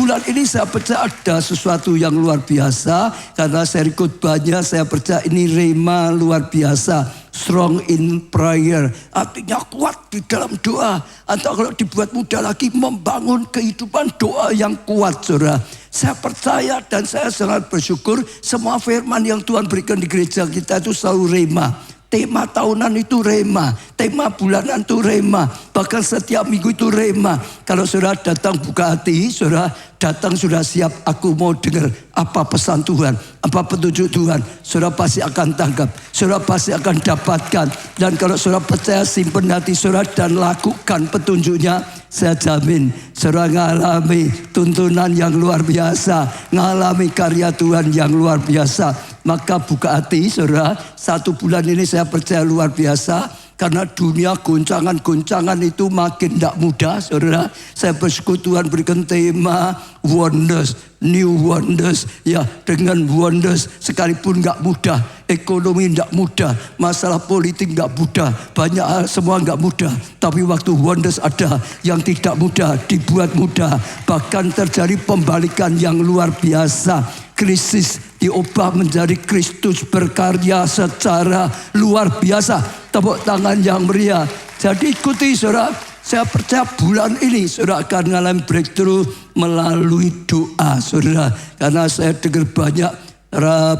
bulan ini saya percaya ada sesuatu yang luar biasa. Karena seri khotbahnya saya percaya ini rema luar biasa. Strong in prayer. Artinya kuat di dalam doa. Atau kalau dibuat mudah lagi, membangun kehidupan doa yang kuat, saudara. Saya percaya dan saya sangat bersyukur semua firman yang Tuhan berikan di gereja kita itu selalu rema. Tema tahunan itu rema, tema bulanan itu rema, bahkan setiap minggu itu rema. Kalau saudara datang buka hati, saudara datang sudah siap, aku mau dengar apa pesan Tuhan, apa petunjuk Tuhan. Saudara pasti akan tangkap, saudara pasti akan dapatkan. Dan kalau saudara percaya, simpen hati saudara dan lakukan petunjuknya, saya jamin saudara mengalami tuntunan yang luar biasa, mengalami karya Tuhan yang luar biasa. Maka buka hati saudara, 1 bulan ini saya percaya luar biasa. Karena dunia goncangan-goncangan itu makin tidak mudah, saudara. Saya bersyukur Tuhan berikan tema wonders, new wonders. Ya, dengan wonders sekalipun nggak mudah. Ekonomi nggak mudah, masalah politik nggak mudah. Banyak hal semua nggak mudah. Tapi waktu wonders ada yang tidak mudah, dibuat mudah. Bahkan terjadi pembalikan yang luar biasa. Krisis diubah menjadi Kristus berkarya secara luar biasa. Tepuk tangan yang meriah. Jadi ikuti saudara. Saya percaya bulan ini saudara akan mengalami breakthrough melalui doa saudara. Karena saya dengar banyak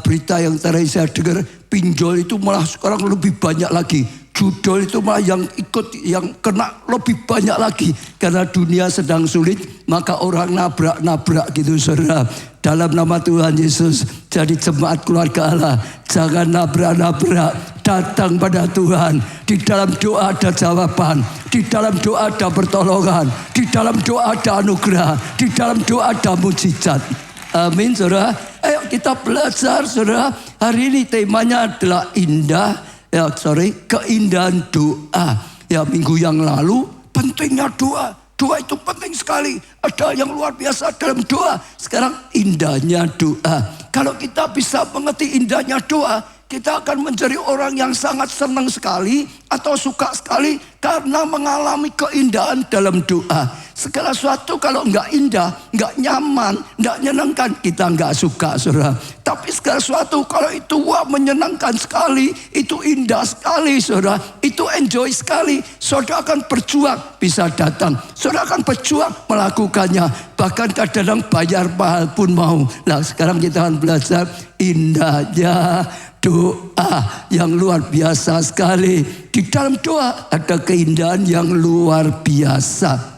berita yang terakhir saya dengar, pinjol itu malah sekarang lebih banyak lagi. Judul itu malah yang ikut, yang kena lebih banyak lagi. Karena dunia sedang sulit, maka orang nabrak-nabrak gitu saudara. Dalam nama Tuhan Yesus, jadi jemaat keluarga Allah, jangan nabrak-nabrak, datang pada Tuhan. Di dalam doa ada jawaban, di dalam doa ada pertolongan, di dalam doa ada anugerah, di dalam doa ada mujizat. Amin saudara. Ayo kita belajar saudara. Hari ini temanya adalah keindahan doa. Ya, minggu yang lalu pentingnya doa. Doa itu penting sekali. Ada yang luar biasa dalam doa. Sekarang indahnya doa. Kalau kita bisa mengerti indahnya doa, kita akan menjadi orang yang sangat senang sekali atau suka sekali karena mengalami keindahan dalam doa. Segala sesuatu kalau nggak indah, nggak nyaman, nggak menyenangkan, kita nggak suka, saudara. Tapi segala sesuatu kalau itu menyenangkan sekali, itu indah sekali, saudara. Itu enjoy sekali. Saudara akan berjuang bisa datang. Saudara akan berjuang melakukannya. Bahkan kadang-kadang bayar mahal pun mau. Nah sekarang kita akan belajar indahnya doa yang luar biasa sekali. Di dalam doa ada keindahan yang luar biasa.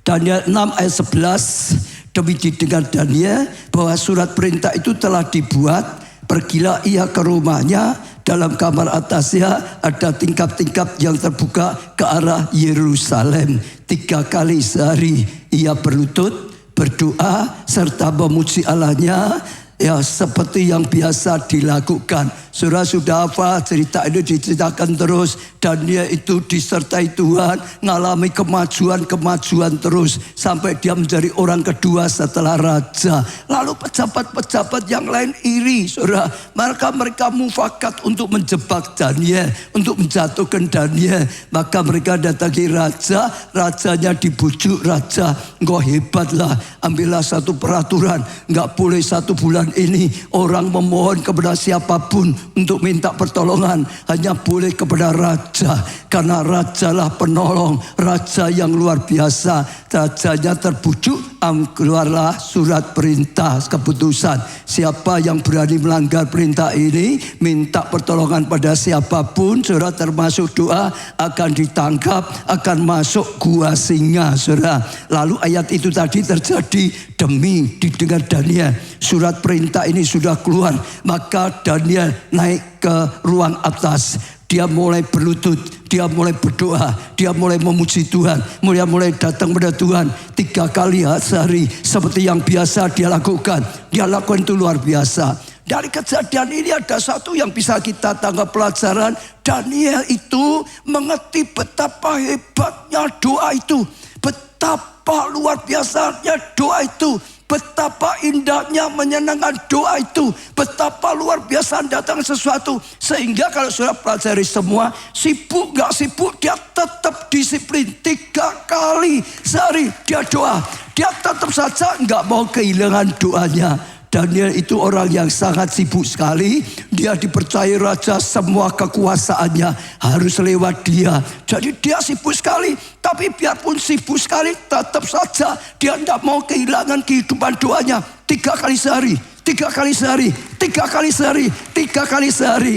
Daniel 6 ayat 11, demi didengar Daniel bahwa surat perintah itu telah dibuat. Pergilah ia ke rumahnya, dalam kamar atasnya ada tingkap-tingkap yang terbuka ke arah Yerusalem. 3 kali sehari ia berlutut, berdoa serta memuji Allahnya. Ya seperti yang biasa dilakukan. Saudara sudah apa cerita ini diceritakan terus. Daniel itu disertai Tuhan, mengalami kemajuan terus. Sampai dia menjadi orang kedua setelah raja. Lalu pejabat-pejabat yang lain iri saudara. Maka mereka mufakat untuk menjebak Daniel, untuk menjatuhkan Daniel. Maka mereka datangi raja. Rajanya dibujuk, raja engkau hebatlah, ambillah satu peraturan. Enggak boleh 1 bulan ini orang memohon kepada siapapun untuk minta pertolongan, hanya boleh kepada raja, karena rajalah penolong, raja yang luar biasa. Rajanya terbujuk, keluarlah surat perintah keputusan. Siapa yang berani melanggar perintah ini, minta pertolongan pada siapapun, saudara, termasuk doa, akan ditangkap, akan masuk gua singa, saudara. Lalu ayat itu tadi terjadi demi didengar Daniel. Surat perintah ini sudah keluar, maka Daniel naik ke ruang atas. Dia mulai berlutut, dia mulai berdoa, dia mulai memuji Tuhan, mulai datang pada Tuhan 3 kali sehari seperti yang biasa dia lakukan. Dia lakukan itu luar biasa. Dari kejadian ini ada satu yang bisa kita tangkap pelajaran. Daniel itu mengerti betapa hebatnya doa itu, betapa betapa luar biasanya doa itu. Betapa indahnya menyenangkan doa itu. Betapa luar biasa datang sesuatu. Sehingga kalau saudara pelajari semua, sibuk gak sibuk, dia tetap disiplin. 3 kali sehari dia doa. Dia tetap saja gak mau kehilangan doanya. Daniel itu orang yang sangat sibuk sekali. Dia dipercaya raja, semua kekuasaannya harus lewat dia. Jadi dia sibuk sekali. Tapi biarpun sibuk sekali, tetap saja dia tidak mau kehilangan kehidupan doanya. 3 kali sehari, 3 kali sehari, 3 kali sehari, 3 kali sehari.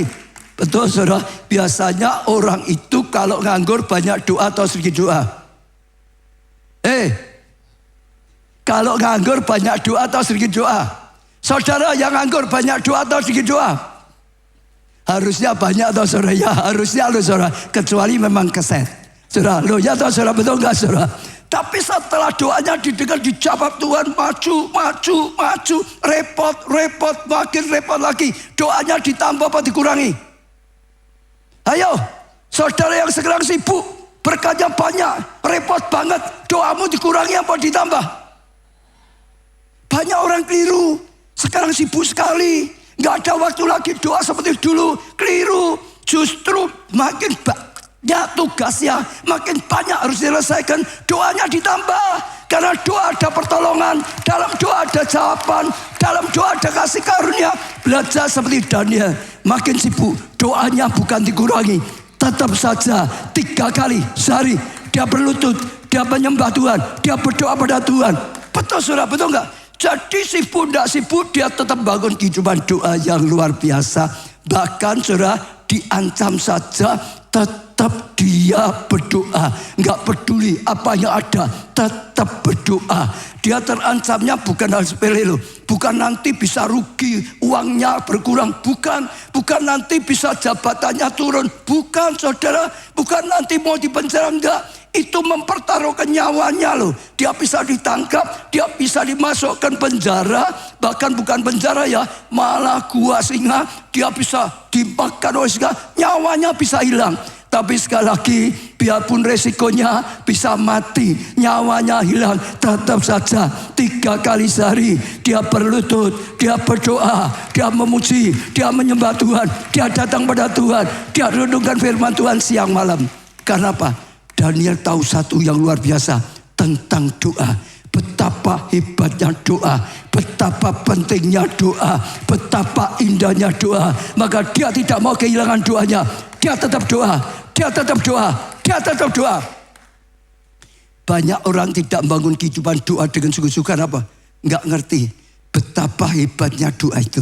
Betul saudara, biasanya orang itu kalau nganggur banyak doa atau sedikit doa? Kalau nganggur banyak doa atau sedikit doa? Saudara yang nganggur banyak doa atau sedikit doa? Harusnya banyak atau saudara? Ya harusnya loh saudara. Kecuali memang keset. Saudara, loh ya atau saudara, betul gak saudara? Tapi setelah doanya didengar, dijawab Tuhan, maju, maju, maju. Repot, repot, makin repot lagi. Doanya ditambah apa dikurangi? Ayo, saudara yang sekarang sibuk, berkatnya banyak, repot banget. Doamu dikurangi apa ditambah? Banyak orang keliru. Sekarang sibuk sekali, gak ada waktu lagi doa seperti dulu. Keliru, justru makin banyak tugasnya, makin banyak harus diselesaikan. Doanya ditambah, karena doa ada pertolongan, dalam doa ada jawaban, dalam doa ada kasih karunia. Belajar seperti Daniel, makin sibuk, doanya bukan dikurangi, tetap saja 3 kali sehari dia berlutut, dia menyembah Tuhan, dia berdoa pada Tuhan. Betul saudara, betul gak? Jadi sibuk tidak sibuk, dia tetap bangun kehidupan doa yang luar biasa. Bahkan saudara, diancam saja tetap dia berdoa. Nggak peduli apa yang ada, tetap berdoa. Dia terancamnya bukan hal sepele loh. Bukan nanti bisa rugi, uangnya berkurang. Bukan nanti bisa jabatannya turun. Bukan saudara, bukan nanti mau dipenjara, enggak. Itu mempertaruhkan nyawanya loh. Dia bisa ditangkap, dia bisa dimasukkan penjara. Bahkan bukan penjara ya, malah gua singa. Dia bisa dimakan oleh singa, nyawanya bisa hilang. Tapi sekali lagi, biarpun resikonya bisa mati, nyawanya hilang, tetap saja 3 kali sehari dia berlutut, dia berdoa, dia memuji, dia menyembah Tuhan, dia datang pada Tuhan, dia renungkan firman Tuhan siang malam. Karena apa? Daniel tahu satu yang luar biasa tentang doa. Betapa hebatnya doa, betapa pentingnya doa, betapa indahnya doa. Maka dia tidak mau kehilangan doanya. Dia tetap doa, dia tetap doa, dia tetap doa. Banyak orang tidak bangun kehidupan doa dengan sungguh-sungguh. Apa? Enggak ngerti betapa hebatnya doa itu.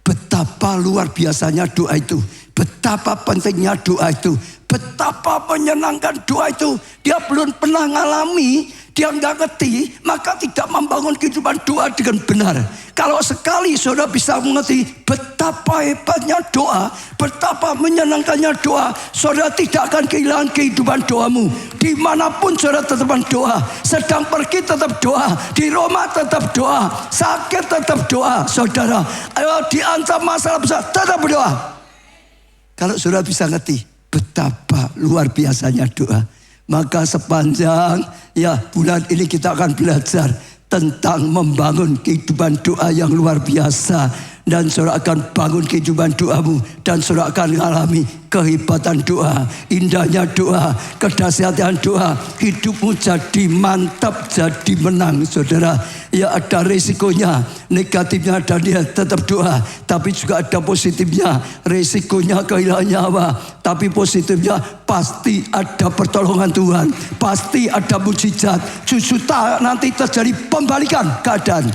Betapa luar biasanya doa itu. Betapa pentingnya doa itu. Betapa menyenangkan doa itu. Dia belum pernah ngalami, dia nggak ngerti, maka tidak membangun kehidupan doa dengan benar. Kalau sekali saudara bisa mengerti betapa hebatnya doa, betapa menyenangkannya doa, saudara tidak akan kehilangan kehidupan doamu. Dimanapun saudara tetap doa, sedang pergi tetap doa, di rumah tetap doa, sakit tetap doa. Saudara, ayo diancam masalah besar, tetap berdoa. Kalau saudara bisa ngerti betapa luar biasanya doa, maka sepanjang bulan ini kita akan belajar tentang membangun kehidupan doa yang luar biasa. Dan saudara akan bangun kehidupan doamu. Dan saudara akan mengalami kehebatan doa, indahnya doa, kedahsyatan doa. Hidupmu jadi mantap, jadi menang saudara. Ya ada resikonya, negatifnya Daniel tetap doa. Tapi juga ada positifnya, resikonya kehilangan nyawa. Tapi positifnya pasti ada pertolongan Tuhan, pasti ada mujizat. Justru nanti terjadi pembalikan keadaan.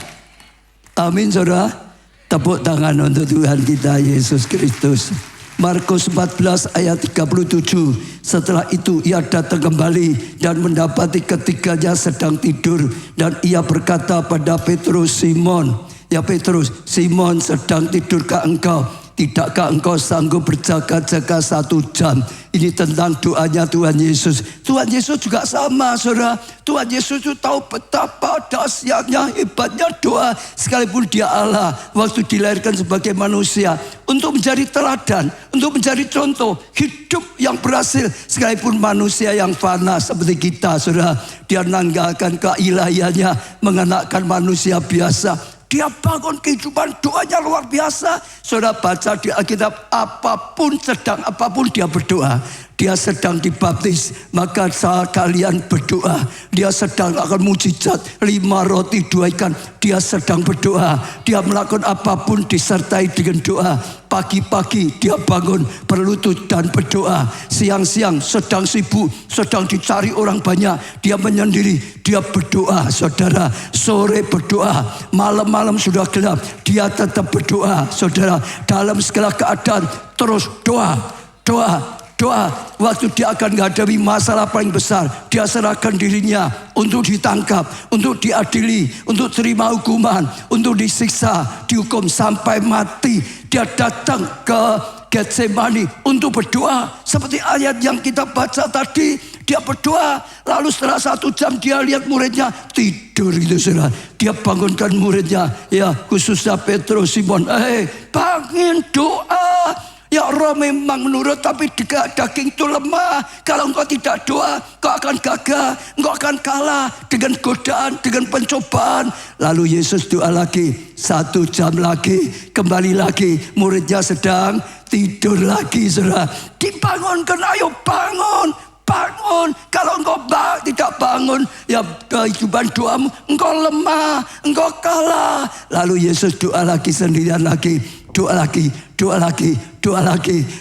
Amin saudara. Tepuk tangan untuk Tuhan kita Yesus Kristus. Markus 14 ayat 37. Setelah itu ia datang kembali dan mendapati ketiganya sedang tidur. Dan ia berkata pada Petrus, Simon, ya Petrus, Simon sedang tidurkah engkau? tidakkah engkau sanggup berjaga-jaga 1 jam? Ini tentang doanya Tuhan Yesus. Tuhan Yesus juga sama, saudara. Tuhan Yesus itu tahu betapa dahsyatnya, hebatnya doa. Sekalipun dia Allah, waktu dilahirkan sebagai manusia, untuk menjadi teladan, untuk menjadi contoh hidup yang berhasil. Sekalipun manusia yang fana seperti kita, saudara, dia menanggalkan keilahiannya, mengenakkan manusia biasa. Dia bangun kehidupan doanya luar biasa. Saudara baca di Alkitab, apapun dia berdoa. Dia sedang dibaptis, maka saat kalian berdoa. Dia sedang akan mujizat 5 roti 2 ikan. Dia sedang berdoa. Dia melakukan apapun disertai dengan doa. Pagi-pagi dia bangun berlutut dan berdoa. Siang-siang sedang sibuk, sedang dicari orang banyak, dia menyendiri, dia berdoa, saudara. Sore berdoa, malam-malam sudah gelap, dia tetap berdoa, saudara. Dalam segala keadaan terus doa. Waktu dia akan menghadapi masalah paling besar, dia serahkan dirinya untuk ditangkap, untuk diadili, untuk terima hukuman, untuk disiksa, dihukum sampai mati. Dia datang ke Getsemani untuk berdoa. Seperti ayat yang kita baca tadi, dia berdoa. Lalu setelah 1 jam dia lihat muridnya tidur itu, saudara. Dia bangunkan muridnya, ya khususnya Petrus, Simon. Bangun doa. Ya roh memang menurut, tapi daging itu lemah. Kalau engkau tidak doa, engkau akan gagal. Engkau akan kalah dengan godaan, dengan pencobaan. Lalu Yesus doa lagi. 1 jam lagi, kembali lagi. Muridnya sedang tidur lagi, saudara. Dibangunkan, ayo bangun. Kalau engkau tidak bangun, ya kehidupan doamu, engkau lemah, engkau kalah. Lalu Yesus doa lagi sendirian lagi. Doa lagi.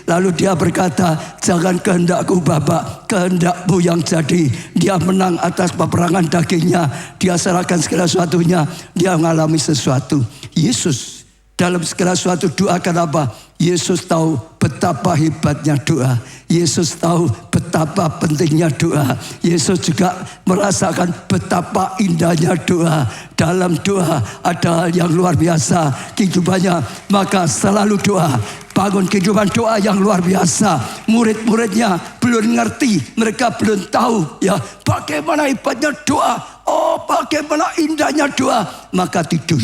Lalu dia berkata, jangan kehendakku Bapa, kehendakmu yang jadi. Dia menang atas peperangan dagingnya. Dia serahkan segala sesuatunya. Dia mengalami sesuatu. Yesus dalam segala sesuatu doa, kenapa? Yesus tahu betapa hebatnya doa. Yesus tahu betapa pentingnya doa. Yesus juga merasakan betapa indahnya doa. Dalam doa ada hal yang luar biasa kehidupannya. Maka selalu doa. Bangun kehidupan doa yang luar biasa. Murid-muridnya belum ngerti. Mereka belum tahu ya bagaimana hebatnya doa. Oh, bagaimana indahnya doa. Maka tidur.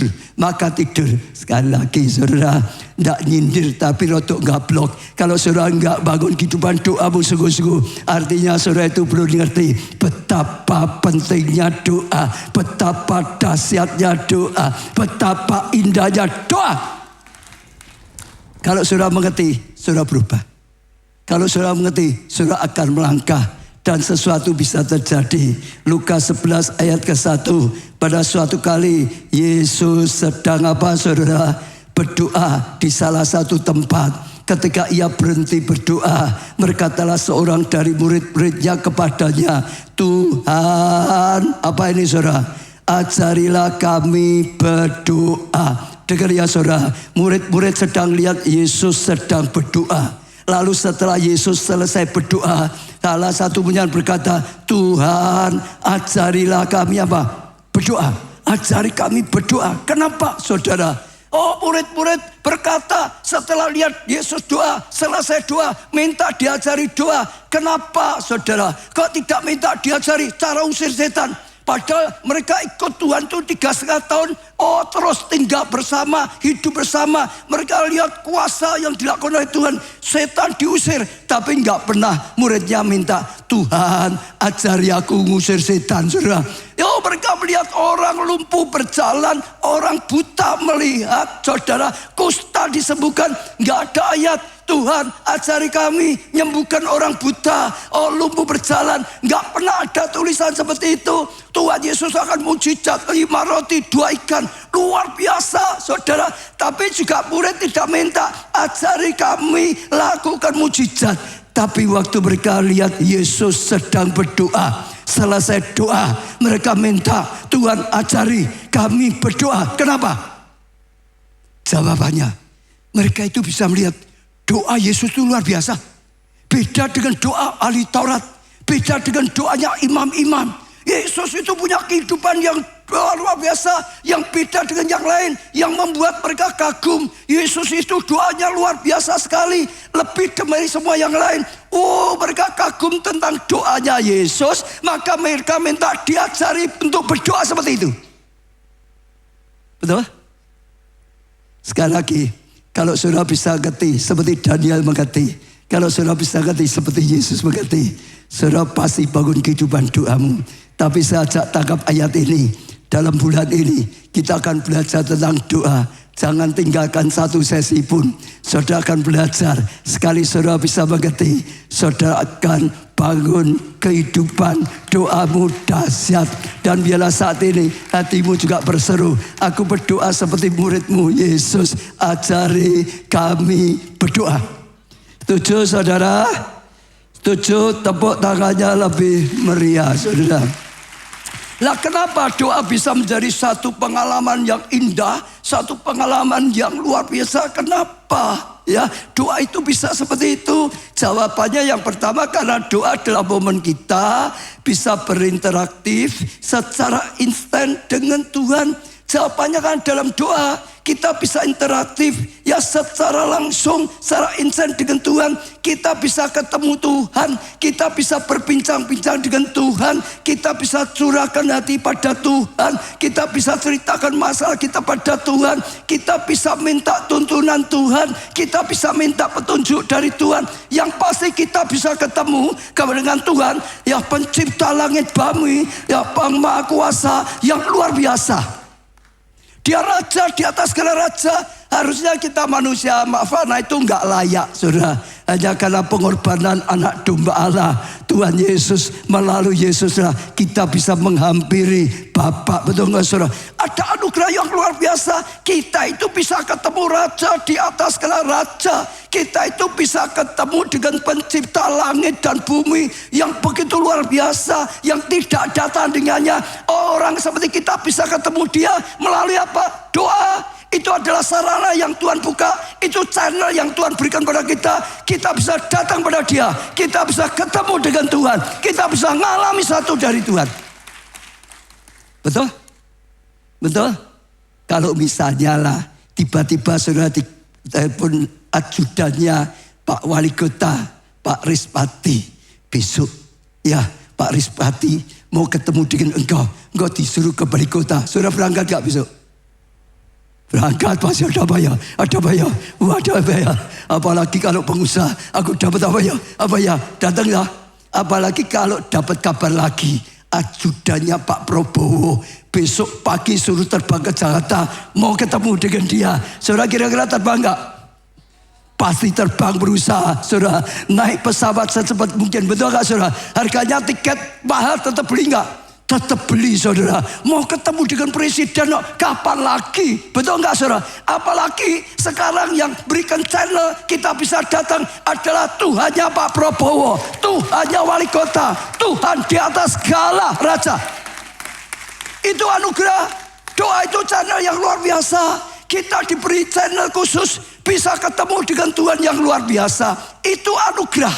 Sekali lagi, saudara, tidak nyindir tapi rotok gablok. Kalau saudara enggak bangun kehidupan doamu sungguh-sungguh, artinya saudara itu belum ngerti betapa pentingnya doa, betapa dahsyatnya doa, betapa indahnya doa. Kalau saudara mengerti, saudara berubah. Kalau saudara mengerti, saudara akan melangkah. Dan sesuatu bisa terjadi. Lukas 11 ayat ke-1. Pada suatu kali Yesus sedang saudara? Berdoa di salah satu tempat. Ketika ia berhenti berdoa, berkatalah seorang dari murid-muridnya kepadanya, Tuhan, apa ini saudara? Ajarilah kami berdoa. Dengar ya saudara, murid-murid sedang lihat Yesus sedang berdoa. Lalu setelah Yesus selesai berdoa, salah satu penyanyi berkata, Tuhan ajarilah kami apa? Berdoa. Ajari kami berdoa. Kenapa saudara? Oh, murid-murid berkata setelah lihat Yesus doa, selesai doa, minta diajari doa. Kenapa saudara? Kok tidak minta diajari cara usir setan? Padahal mereka ikut Tuhan itu 3,5 tahun. Oh, terus tinggal bersama, hidup bersama. Mereka lihat kuasa yang dilakukan oleh Tuhan. Setan diusir, tapi enggak pernah muridnya minta, Tuhan ajari aku ngusir setan, saudara. Oh, mereka melihat orang lumpuh berjalan, orang buta melihat, saudara. Kusta disembuhkan, enggak ada ayat. Tuhan ajari kami menyembuhkan orang buta, lumpuh berjalan. Enggak pernah ada tulisan seperti itu. Tuhan Yesus akan mujizat 5 roti 2 ikan. Luar biasa saudara. Tapi juga murid tidak minta, ajari kami lakukan mujizat. Tapi waktu mereka lihat Yesus sedang berdoa, selesai doa mereka minta, Tuhan ajari kami berdoa. Kenapa? Jawabannya, mereka itu bisa melihat doa Yesus itu luar biasa. Beda dengan doa ahli Taurat. Beda dengan doanya imam-imam. Yesus itu punya kehidupan yang doa luar biasa yang beda dengan yang lain, yang membuat mereka kagum. Yesus itu doanya luar biasa sekali, lebih dari semua yang lain. Oh, mereka kagum tentang doanya Yesus, maka mereka minta diajari untuk berdoa seperti itu. Betul? Sekali lagi, kalau saudara bisa ngerti seperti Daniel mengerti, kalau saudara bisa ngerti seperti Yesus mengerti, saudara pasti bangun kehidupan doamu. Tapi saya ajak tangkap ayat ini. Dalam bulan ini kita akan belajar tentang doa. Jangan tinggalkan satu sesi pun. Saudara akan belajar. Sekali saudara bisa mengerti, saudara akan bangun kehidupan doamu dahsyat. Dan biarlah saat ini hatimu juga berseru, aku berdoa seperti muridmu Yesus, ajari kami berdoa. Setuju saudara? Setuju? Tepuk tangannya lebih meriah saudara. Lah kenapa doa bisa menjadi satu pengalaman yang indah, satu pengalaman yang luar biasa? Kenapa? Ya, doa itu bisa seperti itu. Jawabannya yang pertama, karena doa adalah momen kita bisa berinteraktif secara instan dengan Tuhan. Jawabannya kan dalam doa kita bisa interaktif ya secara langsung, secara instan dengan Tuhan. Kita bisa ketemu Tuhan, kita bisa berbincang-bincang dengan Tuhan, kita bisa curahkan hati pada Tuhan, kita bisa ceritakan masalah kita pada Tuhan, kita bisa minta tuntunan Tuhan, kita bisa minta petunjuk dari Tuhan. Yang pasti kita bisa ketemu dengan Tuhan, ya pencipta langit bumi, ya Bang Maha Kuasa yang luar biasa. Dia raja di atas segala raja. Harusnya kita manusia fana itu enggak layak, saudara. Hanya karena pengorbanan anak domba Allah, Tuhan Yesus, melalui Yesuslah kita bisa menghampiri Bapa. Betul enggak saudara? Ada anugerah yang luar biasa. Kita itu bisa ketemu raja di atas segala raja. Kita itu bisa ketemu dengan pencipta langit dan bumi yang begitu luar biasa, yang tidak ada tandingannya. Orang seperti kita bisa ketemu dia melalui apa? Doa. Itu adalah sarana yang Tuhan buka. Itu channel yang Tuhan berikan pada kita. Kita bisa datang pada dia. Kita bisa ketemu dengan Tuhan. Kita bisa mengalami satu dari Tuhan. Betul? Betul? Kalau misalnya lah tiba-tiba saudara ditelepon ajudannya Pak Wali Kota, Pak Rispati, besok ya Pak Rispati mau ketemu dengan engkau disuruh ke Wali Kota. Saudara berangkat gak besok? Berangkat pasti ada bayar, ada bayar. Apalagi kalau pengusaha, aku dapat apa ya, datanglah. Apalagi kalau dapat kabar lagi, ajudannya Pak Prabowo besok pagi suruh terbang ke Jakarta, mau ketemu dengan dia. Saudara kira-kira terbang enggak? Pasti terbang, berusaha, saudara. Naik pesawat secepat mungkin, betul enggak saudara? Harganya tiket mahal tetap beli enggak? Tetap beli saudara. Mau ketemu dengan presiden kapan lagi? Betul enggak saudara? Apalagi sekarang yang berikan channel kita bisa datang adalah Tuhannya Pak Prabowo, Tuhannya Wali Kota, Tuhan di atas segala raja. Itu anugerah. Doa itu channel yang luar biasa. Kita diberi channel khusus bisa ketemu dengan Tuhan yang luar biasa. Itu anugerah.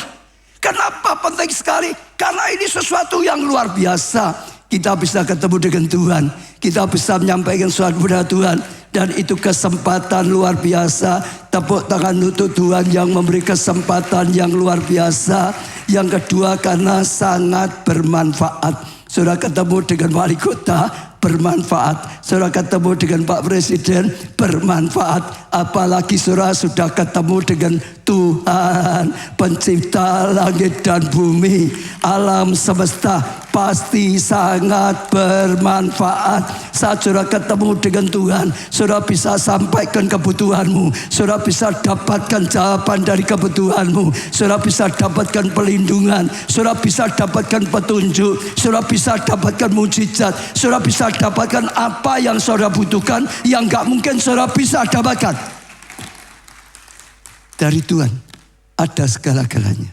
Kenapa penting sekali? Karena ini sesuatu yang luar biasa. Kita bisa ketemu dengan Tuhan. Kita bisa menyampaikan sesuatu kepada Tuhan. Dan itu kesempatan luar biasa. Tepuk tangan untuk Tuhan yang memberi kesempatan yang luar biasa. Yang kedua karena sangat bermanfaat. Saudara ketemu dengan wali kota, bermanfaat. Saudara ketemu dengan Pak Presiden, bermanfaat. Apalagi saudara sudah ketemu dengan Tuhan, pencipta langit dan bumi, alam semesta, pasti sangat bermanfaat. Saat saudara ketemu dengan Tuhan, saudara bisa sampaikan kebutuhanmu, saudara bisa dapatkan jawaban dari kebutuhanmu, saudara bisa dapatkan pelindungan, saudara bisa dapatkan petunjuk, saudara bisa dapatkan mujizat, saudara bisa dapatkan apa yang saudara butuhkan, yang gak mungkin saudara bisa dapatkan. Dari Tuhan ada segala-galanya.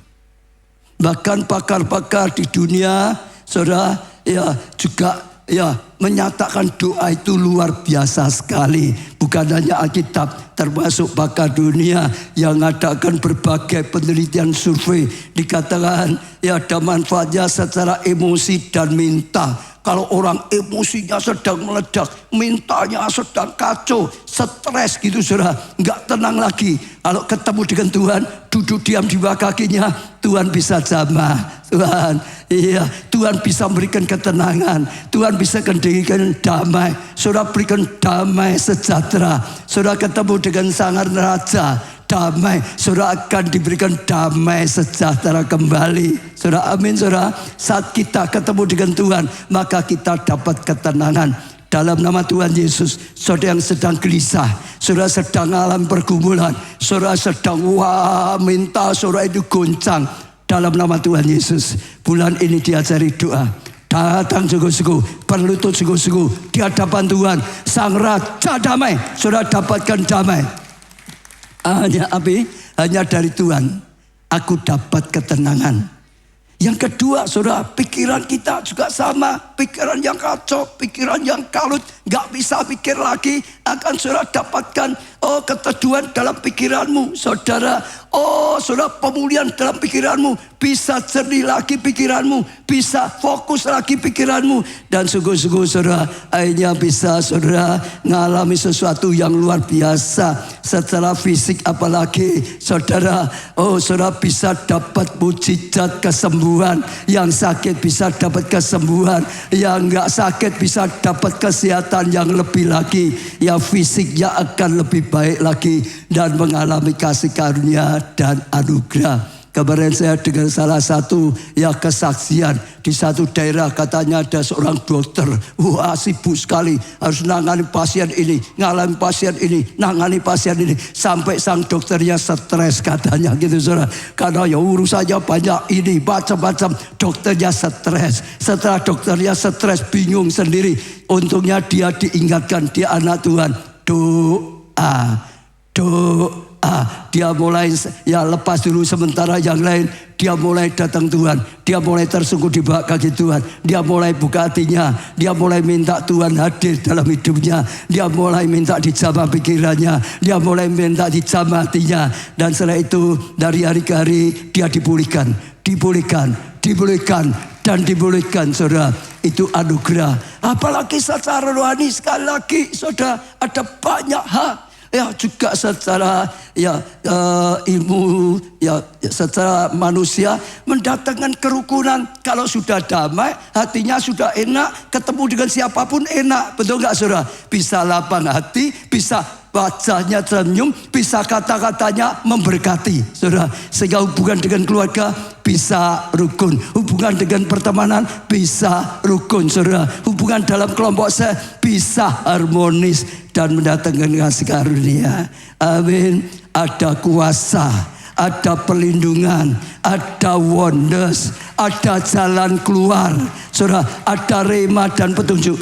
Bahkan pakar-pakar di dunia, saudara, ya juga ya menyatakan doa itu luar biasa sekali. Bukan hanya Alkitab, termasuk pakar dunia yang mengadakan berbagai penelitian survei. Dikatakan ya ada manfaatnya secara emosi dan mental. Kalau orang emosinya sedang meledak, mintanya sedang kacau, stres gitu saudara, nggak tenang lagi. Kalau ketemu dengan Tuhan, duduk diam di bawah kakinya, Tuhan bisa jamah. Tuhan bisa memberikan ketenangan. Tuhan bisa berikan damai. Saudara berikan damai sejahtera. Saudara ketemu dengan Sang Raja, damai. Saudara akan diberikan damai sejahtera kembali. Saudara, amin saudara. Saat kita ketemu dengan Tuhan, maka kita dapat ketenangan. Dalam nama Tuhan Yesus, saudara yang sedang gelisah, saudara sedang alami pergumulan, saudara sedang minta saudara itu goncang. Dalam nama Tuhan Yesus, bulan ini diajari doa. Datang sungguh-sungguh, berlutut sungguh-sungguh di hadapan Tuhan, Sang Raja damai. Saudara dapatkan damai. Hanya dari Tuhan aku dapat ketenangan. Yang kedua, saudara, pikiran kita juga sama. Pikiran yang kacau, pikiran yang kalut, gak bisa pikir lagi. Akan saudara dapatkan keteduhan dalam pikiranmu, saudara. Saudara, pemulihan dalam pikiranmu. Bisa jernih lagi pikiranmu, bisa fokus lagi pikiranmu. Dan sungguh-sungguh saudara, akhirnya bisa saudara mengalami sesuatu yang luar biasa. Secara fisik apalagi saudara, saudara bisa dapat mujizat kesembuhan. Yang sakit bisa dapat kesembuhan, yang gak sakit bisa dapat kesehatan yang lebih lagi. Yang fisiknya akan lebih baik lagi dan mengalami kasih karunia dan anugerah. Kemarin saya dengan salah satu kesaksian di satu daerah, katanya ada seorang dokter, sibuk sekali, harus nangani pasien ini, ngalami pasien ini, nangani pasien ini, sampai sang dokternya stres katanya gitu saudara, karena urusannya banyak ini, macam-macam, dokternya stres. Setelah dokternya stres, bingung sendiri, untungnya dia diingatkan, dia anak Tuhan, doa. Dia mulai lepas dulu sementara yang lain. Dia mulai datang Tuhan. Dia mulai tersungguh di bawah kaki Tuhan. Dia mulai buka hatinya. Dia mulai minta Tuhan hadir dalam hidupnya. Dia mulai minta dijamah pikirannya. Dia mulai minta dijamah hatinya. Dan setelah itu dari hari ke hari dia dipulihkan. Dan dipulihkan saudara. Itu anugerah. Apalagi secara rohani, sekali lagi saudara, ada banyak hal. Juga secara ilmu, secara manusia mendatangkan kerukunan. Kalau sudah damai, hatinya sudah enak, ketemu dengan siapapun enak, betul nggak saudara? Bisa lapang hati, bisa wajahnya senyum, bisa kata-katanya memberkati, saudara. Sehingga hubungan dengan keluarga bisa rukun, hubungan dengan pertemanan bisa rukun, saudara. Hubungan dalam kelompok saya bisa harmonis dan mendatangkan kasih karunia. Amin. Ada kuasa, ada perlindungan, ada wonders, ada jalan keluar, saudara. Ada rema dan petunjuk.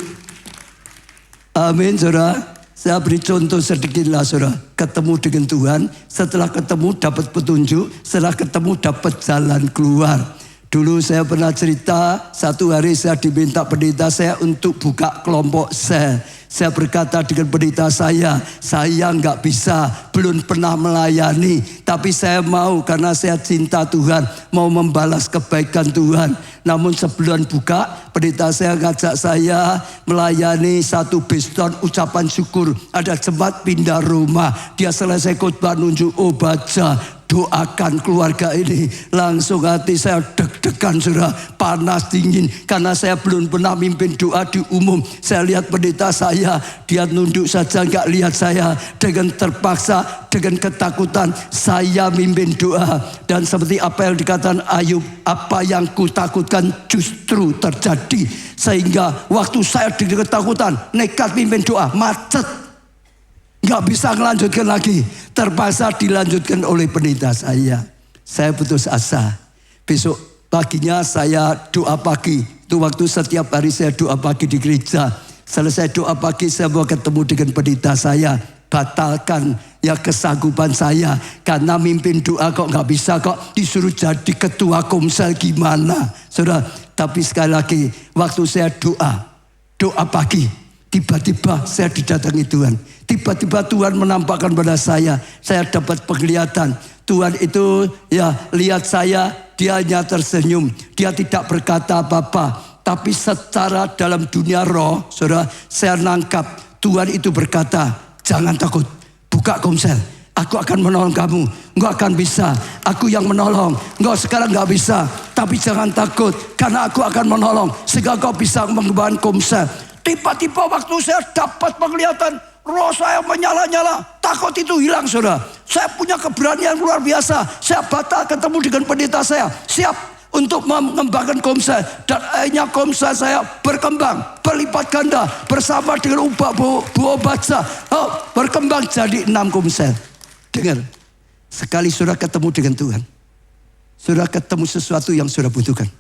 Amin, saudara. Saya beri contoh sedikit lah saudara. Ketemu dengan Tuhan, setelah ketemu dapat petunjuk, setelah ketemu dapat jalan keluar. Dulu saya pernah cerita, satu hari saya diminta pendeta saya untuk buka kelompok sel. Saya berkata dengan pendeta saya nggak bisa, belum pernah melayani. Tapi saya mau karena saya cinta Tuhan, mau membalas kebaikan Tuhan. Namun sebelum buka, pendeta saya ngajak saya melayani satu biston ucapan syukur. Ada jemaat pindah rumah, dia selesai khotbah nunjuk, baca, doakan keluarga ini. Langsung hati saya deg-degan saudara, panas dingin. Karena saya belum pernah mimpin doa di umum. Saya lihat pendeta saya, dia nunduk saja gak lihat saya. Dengan terpaksa, dengan ketakutan, saya mimpin doa. Dan seperti apa yang dikatakan Ayub, apa yang kutakutkan justru terjadi. Sehingga waktu saya dengan ketakutan, nekat mimpin doa, macet. Gak bisa melanjutkan lagi. Terpaksa dilanjutkan oleh pendeta saya. Saya putus asa. Besok paginya saya doa pagi. Itu waktu setiap hari saya doa pagi di gereja. Selesai doa pagi saya mau ketemu dengan pendeta saya. Batalkan kesanggupan saya. Karena mimpin doa kok gak bisa, kok disuruh jadi ketua komsel gimana. Saudara, tapi sekali lagi waktu saya doa pagi, tiba-tiba saya didatangi Tuhan. Tiba-tiba Tuhan menampakkan pada saya dapat penglihatan. Tuhan itu lihat saya, dia hanya tersenyum. Dia tidak berkata apa-apa. Tapi secara dalam dunia roh, saudara, saya nangkap Tuhan itu berkata, jangan takut, buka komsel. Aku akan menolong kamu. Engkau akan bisa. Aku yang menolong. Engkau sekarang gak bisa. Tapi jangan takut. Karena aku akan menolong. Sehingga kau bisa mengembangkan komsel. Tiba-tiba waktu saya dapat penglihatan. Roh saya menyala-nyala. Takut itu hilang, saudara. Saya punya keberanian luar biasa. Saya batal ketemu dengan pendeta saya. Siap untuk mengembangkan komsel. Dan akhirnya komsel saya berkembang. Berlipat ganda. Bersama dengan ubah buah baca. Berkembang jadi 6 komsel. Dengar, sekali saudara ketemu dengan Tuhan, saudara ketemu sesuatu yang saudara butuhkan.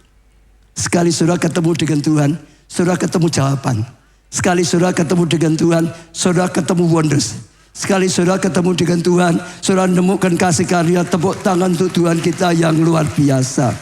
Sekali saudara ketemu dengan Tuhan, saudara ketemu jawaban. Sekali saudara ketemu dengan Tuhan, saudara ketemu wonders. Sekali saudara ketemu dengan Tuhan, saudara menemukan kasih karunia. Tepuk tangan untuk Tuhan kita yang luar biasa.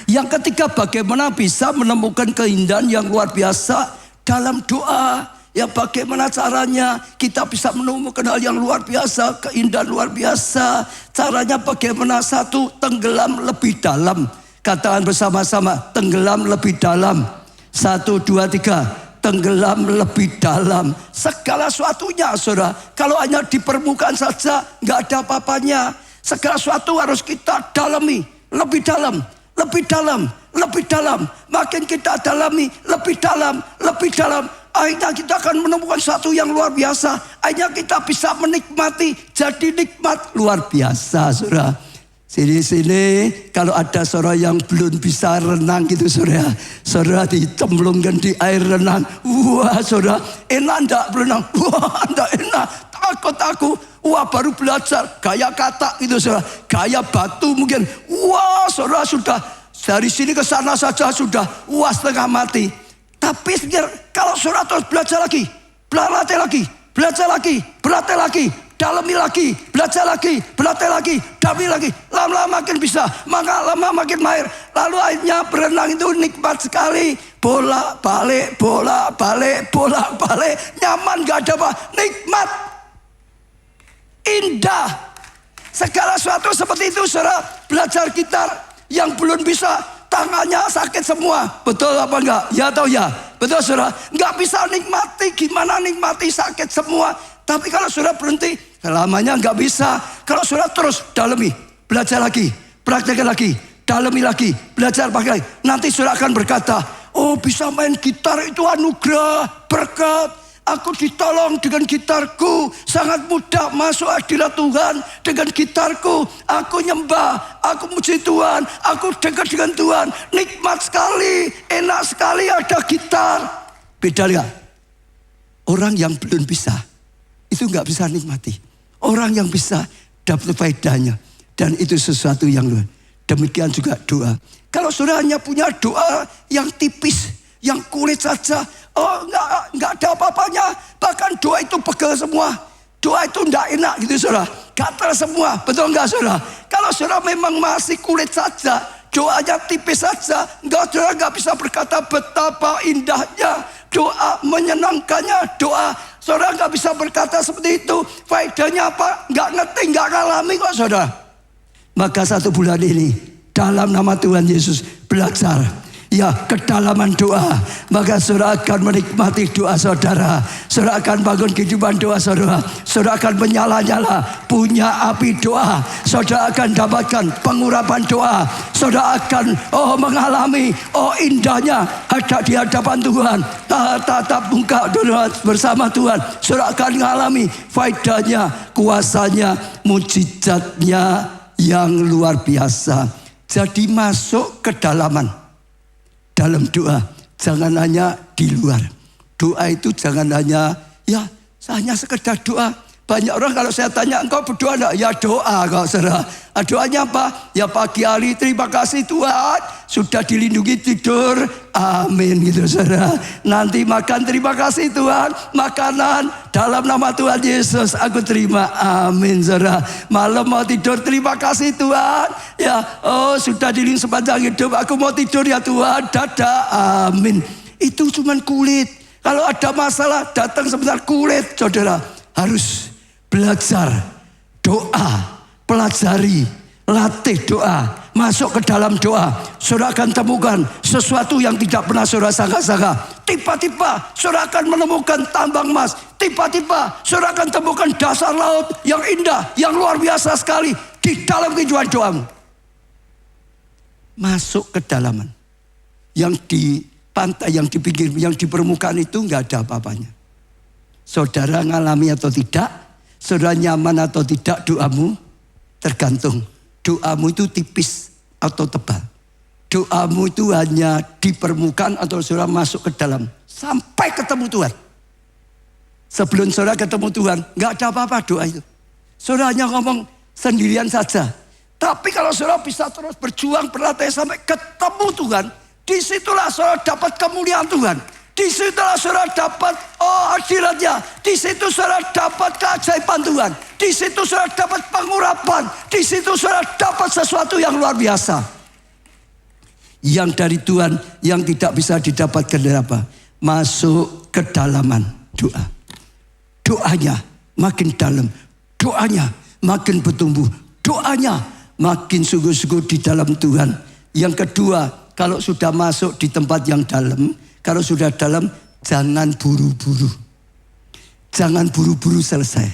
Yang ketiga, bagaimana bisa menemukan keindahan yang luar biasa dalam doa. Ya bagaimana caranya kita bisa menemukan hal yang luar biasa, keindahan luar biasa. Caranya bagaimana? Satu, tenggelam lebih dalam. Katakan bersama-sama, tenggelam lebih dalam. 1, 2, 3, tenggelam lebih dalam. Segala sesuatunya, saudara. Kalau hanya di permukaan saja, nggak ada apa-apanya. Segala sesuatu harus kita dalami, lebih dalam, lebih dalam, lebih dalam. Makin kita dalami, lebih dalam, lebih dalam. Akhirnya kita akan menemukan satu yang luar biasa. Akhirnya kita bisa menikmati. Jadi nikmat luar biasa, saudara. Sini-sini kalau ada saudara yang belum bisa renang gitu, saudara. Saudara dicemplungkan di air renang. Wah, saudara, enak enggak berenang? Wah, enggak enak. Takut aku. Wah, baru belajar. Gaya katak gitu, saudara. Gaya batu mungkin. Wah, saudara sudah dari sini ke sana saja sudah. Wah, setengah mati. Tapi kalau saudara terus belajar lagi, berlatih lagi, belajar lagi, berlatih lagi, dalami lagi, belajar lagi, berlatih lagi, dalami lagi, lama-lama makin bisa, maka lama makin mahir. Lalu akhirnya berenang itu nikmat sekali, bola balik, nyaman gak ada apa, nikmat, indah. Segala sesuatu seperti itu, saudara. Belajar gitar yang belum bisa. Tangannya sakit semua. Betul apa enggak? Ya atau ya? Betul, saudara? Enggak bisa nikmati. Gimana nikmati sakit semua? Tapi kalau saudara berhenti, selamanya enggak bisa. Kalau saudara terus dalami, belajar lagi, praktekkan lagi, dalami lagi, belajar pakai. Nanti saudara akan berkata, oh bisa main gitar itu anugerah, berkat. Aku ditolong dengan gitarku. Sangat mudah masuk hadirat Tuhan dengan gitarku. Aku nyembah, aku muji Tuhan, aku dekat dengan Tuhan. Nikmat sekali, enak sekali ada gitar. Beda ya? Orang yang belum bisa, itu gak bisa nikmati. Orang yang bisa dapat faedahnya. Dan itu sesuatu yang luar. Demikian juga doa. Kalau saudara hanya punya doa yang tipis, yang kulit saja, oh enggak ada apa-apanya. Bahkan doa itu pegel semua. Doa itu enggak enak gitu, saudara. Gatal semua, betul enggak, saudara? Kalau saudara memang masih kulit saja, doanya tipis saja, saudara enggak bisa berkata betapa indahnya doa, menyenangkannya doa. Saudara enggak bisa berkata seperti itu. Faedahnya apa? Enggak ngerti, enggak ngalami kok, saudara. Maka 1 bulan ini dalam nama Tuhan Yesus belajar ya kedalaman doa. Maka saudara akan menikmati doa saudara. Saudara akan bangun kehidupan doa saudara. Saudara akan menyala-nyala punya api doa. Saudara akan dapatkan pengurapan doa. Saudara akan mengalami indahnya ada di hadapan Tuhan. Tatap muka doa bersama Tuhan. Saudara akan mengalami faedahnya, kuasanya, mujizatnya yang luar biasa. Jadi masuk ke dalaman dalam doa, jangan hanya di luar. Doa itu jangan hanya sekedar doa. Banyak orang kalau saya tanya, engkau berdoa enggak? Ya doa kok, saudara. Doanya apa? Ya pagi hari terima kasih Tuhan sudah dilindungi tidur, amin gitu, saudara. Nanti makan terima kasih Tuhan, makanan dalam nama Tuhan Yesus aku terima, amin, saudara. Malam mau tidur terima kasih Tuhan, ya sudah dilindungi sepanjang hidup aku mau tidur ya Tuhan, dadah, amin. Itu cuman kulit. Kalau ada masalah datang sebentar kulit, saudara. Harus belajar doa, pelajari, latih doa, masuk ke dalam doa, saudara akan temukan sesuatu yang tidak pernah saudara sangka-sangka. Tiba-tiba saudara akan menemukan tambang emas. Tiba-tiba saudara akan temukan dasar laut yang indah, yang luar biasa sekali di dalam kehidupan doamu. Masuk ke dalaman. Yang di pantai, yang di pinggir, yang di permukaan itu nggak ada apa-apanya. Saudara ngalami atau tidak, saudara nyaman atau tidak doamu, tergantung. Doamu itu tipis atau tebal. Doamu itu hanya di permukaan atau saudara masuk ke dalam. Sampai ketemu Tuhan. Sebelum saudara ketemu Tuhan, nggak ada apa-apa doa itu. Saudara hanya ngomong sendirian saja. Tapi kalau saudara bisa terus berjuang, berlatih sampai ketemu Tuhan, disitulah saudara dapat kemuliaan Tuhan. Disitulah saudara dapat hadiratnya. Di situ saudara dapat keajaiban Tuhan. Di situ saudara dapat pengurapan. Di situ saudara dapat sesuatu yang luar biasa. Yang dari Tuhan yang tidak bisa didapatkan dari apa? Masuk ke dalaman doa. Doanya makin dalam. Doanya makin bertumbuh. Doanya makin sungguh-sungguh di dalam Tuhan. Yang kedua, kalau sudah masuk di tempat yang dalam, kalau sudah dalam, jangan buru-buru. Jangan buru-buru selesai.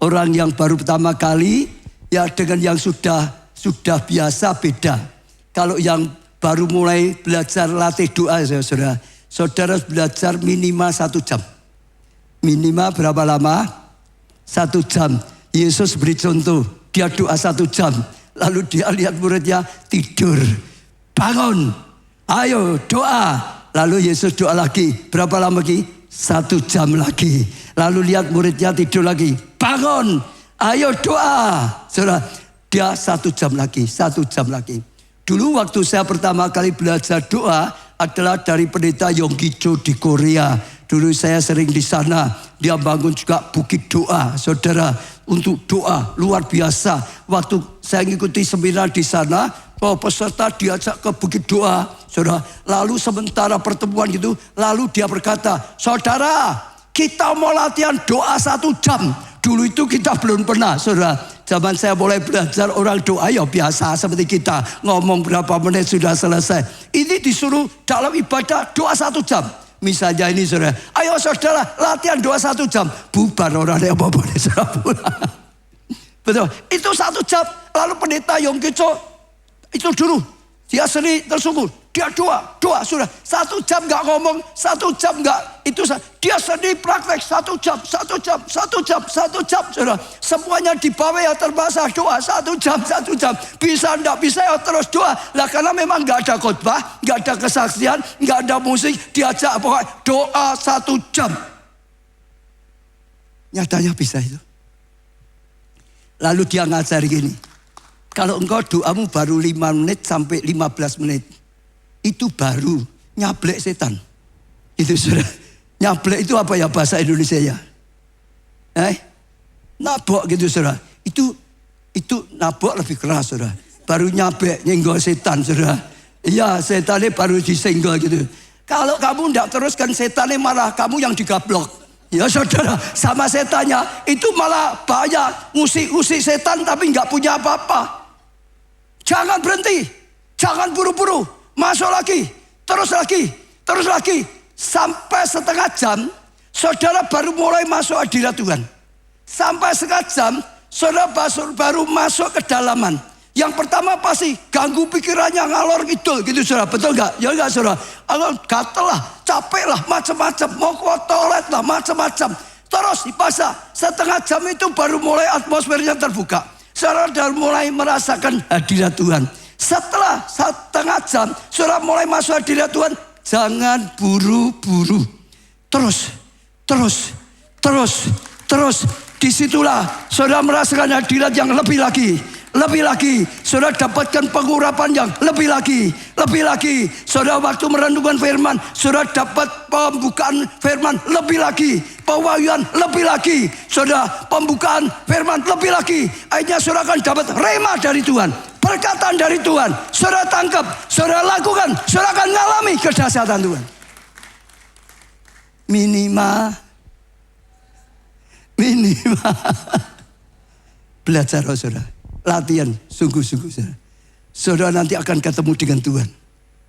Orang yang baru pertama kali, ya dengan yang sudah biasa beda. Kalau yang baru mulai belajar latih doa, saudara belajar minimal 1 jam. Minimal berapa lama? 1 jam. Yesus beri contoh, dia doa 1 jam. Lalu dia lihat muridnya tidur. Bangun, ayo doa. Lalu Yesus doa lagi. Berapa lama lagi? 1 jam lagi. Lalu lihat muridnya tidur lagi. Bangun, ayo doa. Saudara, dia 1 jam lagi, 1 jam lagi. Dulu waktu saya pertama kali belajar doa adalah dari pendeta Yonggi-cho di Korea. Dulu saya sering di sana. Dia bangun juga bukit doa, saudara, untuk doa luar biasa. Waktu saya ngikuti seminar di sana, peserta diajak ke bukit doa, saudara. Lalu sementara pertemuan itu, lalu dia berkata, saudara, kita mau latihan doa 1 jam. Dulu itu kita belum pernah, saudara. Zaman saya mulai belajar orang doa, ya biasa seperti kita. Ngomong berapa menit sudah selesai. Ini disuruh dalam ibadah doa 1 jam. Misalnya ini saudara, ayo saudara latihan doa 1 jam. Bubar orang yang boleh saudara pulang. Betul, itu 1 jam. Lalu pendeta Yonggi-cho itu dulu, dia sendiri tersungguh, dia doa sudah 1 jam gak ngomong, 1 jam gak itu, dia sendiri praktek 1 jam, saudara. Semuanya di bawah ya terbahasa doa 1 jam, bisa ndak bisa ya terus doa. Lah karena memang gak ada khotbah, gak ada kesaksian, gak ada musik, diajak pokoknya doa 1 jam. Nyatanya bisa itu. Lalu dia ngajar gini. Kalau engkau doamu baru 5 menit sampai 15 menit. Itu baru nyablek setan. Itu saudara. Nyablek itu apa ya bahasa Indonesia ya? Nabok gitu saudara. Itu nabok lebih keras saudara. Baru nyablek nyenggol setan saudara. Iya setannya baru disenggol gitu. Kalau kamu tidak teruskan setannya malah kamu yang digablok. Ya saudara, sama setannya itu malah bahaya. Ngusik-ngusik setan tapi nggak punya apa-apa. Jangan berhenti, jangan buru-buru, masuk lagi, terus lagi, sampai setengah jam, saudara baru mulai masuk hadirat Tuhan. Sampai setengah jam, saudara baru masuk ke dalaman. Yang pertama pasti ganggu pikirannya ngalor ngidul gitu saudara, betul nggak? Ya nggak saudara? Gatel lah, capek lah, macam-macam, mau ke toilet lah, macam-macam. Terus dipaksa, setengah jam itu baru mulai atmosfernya terbuka. Saudara sudah mulai merasakan hadirat Tuhan. Setelah setengah jam, saudara mulai masuk hadirat Tuhan. Jangan buru-buru. Terus. Disitulah saudara merasakan hadirat yang lebih lagi. Saudara dapatkan pengurapan yang lebih lagi. Saudara waktu merenungkan firman, saudara dapat pembukaan firman lebih lagi. Pewahyuan lebih lagi. Saudara pembukaan firman lebih lagi. Akhirnya saudara akan dapat rema dari Tuhan. Perkataan dari Tuhan. Saudara tangkap, saudara lakukan. Saudara akan mengalami kedahsyatan Tuhan. Minimal. Belajar saudara. Latihan sungguh-sungguh saudara. saudara nanti akan ketemu dengan Tuhan.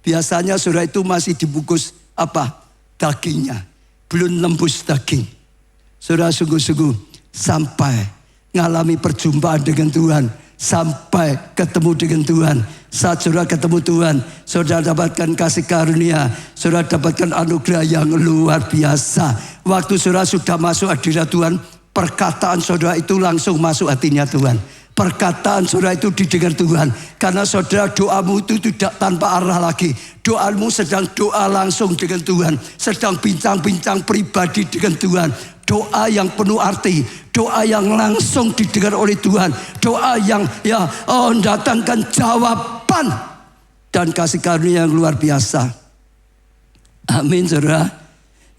Biasanya saudara itu masih dibungkus apa? Dagingnya. Belum nembus daging. Saudara sungguh-sungguh sampai ngalami perjumpaan dengan Tuhan. Sampai ketemu dengan Tuhan. Saat saudara ketemu Tuhan, saudara dapatkan kasih karunia, saudara dapatkan anugerah yang luar biasa. Waktu saudara sudah masuk hadirat Tuhan, perkataan saudara itu langsung masuk hatinya Tuhan. Perkataan saudara itu didengar Tuhan. Karena saudara doamu itu tidak tanpa arah lagi. Doamu sedang doa langsung dengan Tuhan. Sedang bincang-bincang pribadi dengan Tuhan. Doa yang penuh arti. Doa yang langsung didengar oleh Tuhan. Doa yang mendatangkan jawaban. Dan kasih karunia yang luar biasa. Amin saudara.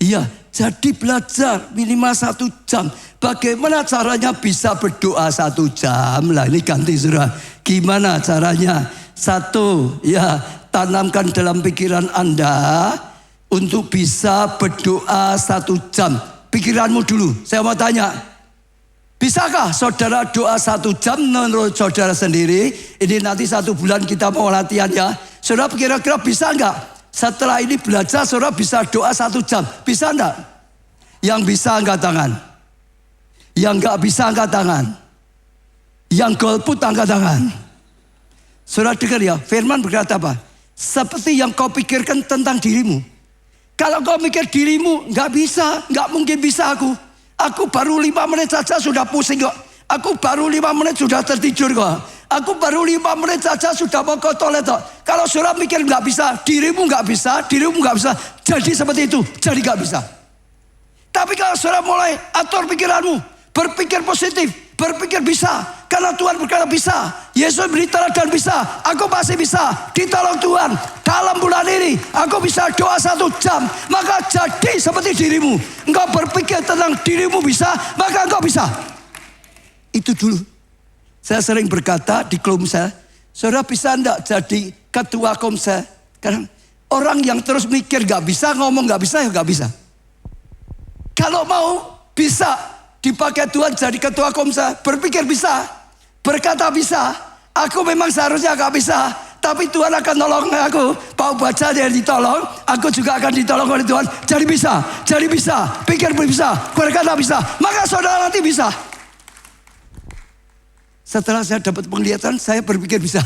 Iya, jadi belajar minimal 1 jam. Bagaimana caranya bisa berdoa 1 jam? Lah ini ganti saudara. Gimana caranya? 1, ya tanamkan dalam pikiran Anda untuk bisa berdoa 1 jam. Pikiranmu dulu, saya mau tanya. Bisakah saudara doa 1 jam menurut saudara sendiri? Ini nanti 1 bulan kita mau latihan ya. Saudara kira-kira bisa enggak? Setelah ini belajar saudara bisa doa 1 jam. Bisa enggak? Yang bisa angkat tangan. Yang enggak bisa angkat tangan. Yang golput angkat tangan. Saudara dengar ya, firman berkata apa? Seperti yang kau pikirkan tentang dirimu. Kalau kau mikir dirimu, enggak bisa, enggak mungkin bisa aku. Aku baru 5 menit saja sudah pusing kok. Aku baru 5 menit sudah tertidur kok. Aku baru 5 menit saja sudah mau ke toilet kok. Kalau saudara mikir enggak bisa, dirimu enggak bisa, jadi seperti itu, jadi enggak bisa. Tapi kalau saudara mulai atur pikiranmu, berpikir positif, berpikir bisa. Karena Tuhan berkata bisa. Yesus beri teladan bisa. Aku pasti bisa. Ditolong Tuhan. Dalam bulan ini aku bisa doa 1 jam. Maka jadi seperti dirimu. Engkau berpikir tentang dirimu bisa, maka engkau bisa. Itu dulu. Saya sering berkata di Komsel, saudara bisa enggak jadi ketua Komsel? Karena orang yang terus mikir gak bisa, ngomong gak bisa, ya gak bisa. Kalau mau bisa dipakai Tuhan jadi ketua Komsel, berpikir bisa. Berkata bisa, aku memang seharusnya gak bisa. Tapi Tuhan akan nolong aku. Mau baca dia ditolong, aku juga akan ditolong oleh Tuhan. Jadi bisa, pikir bisa, berkata bisa. Maka saudara nanti bisa. Setelah saya dapat penglihatan, saya berpikir bisa.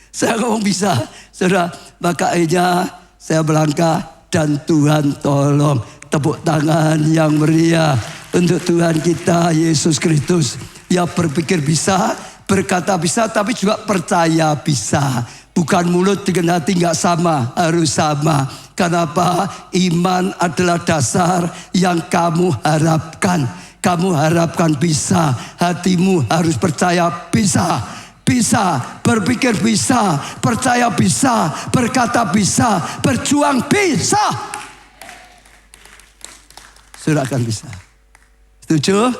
Saya ngomong bisa. Saudara, maka akhirnya saya melangkah dan Tuhan tolong. Tepuk tangan yang meriah untuk Tuhan kita Yesus Kristus. Ya berpikir bisa, berkata bisa, tapi juga percaya bisa. Bukan mulut dengan hati gak sama, harus sama. Kenapa? Iman adalah dasar yang kamu harapkan. Kamu harapkan bisa, hatimu harus percaya bisa. Bisa, berpikir bisa, percaya bisa, berkata bisa, berjuang bisa. Sudah akan bisa. Setuju?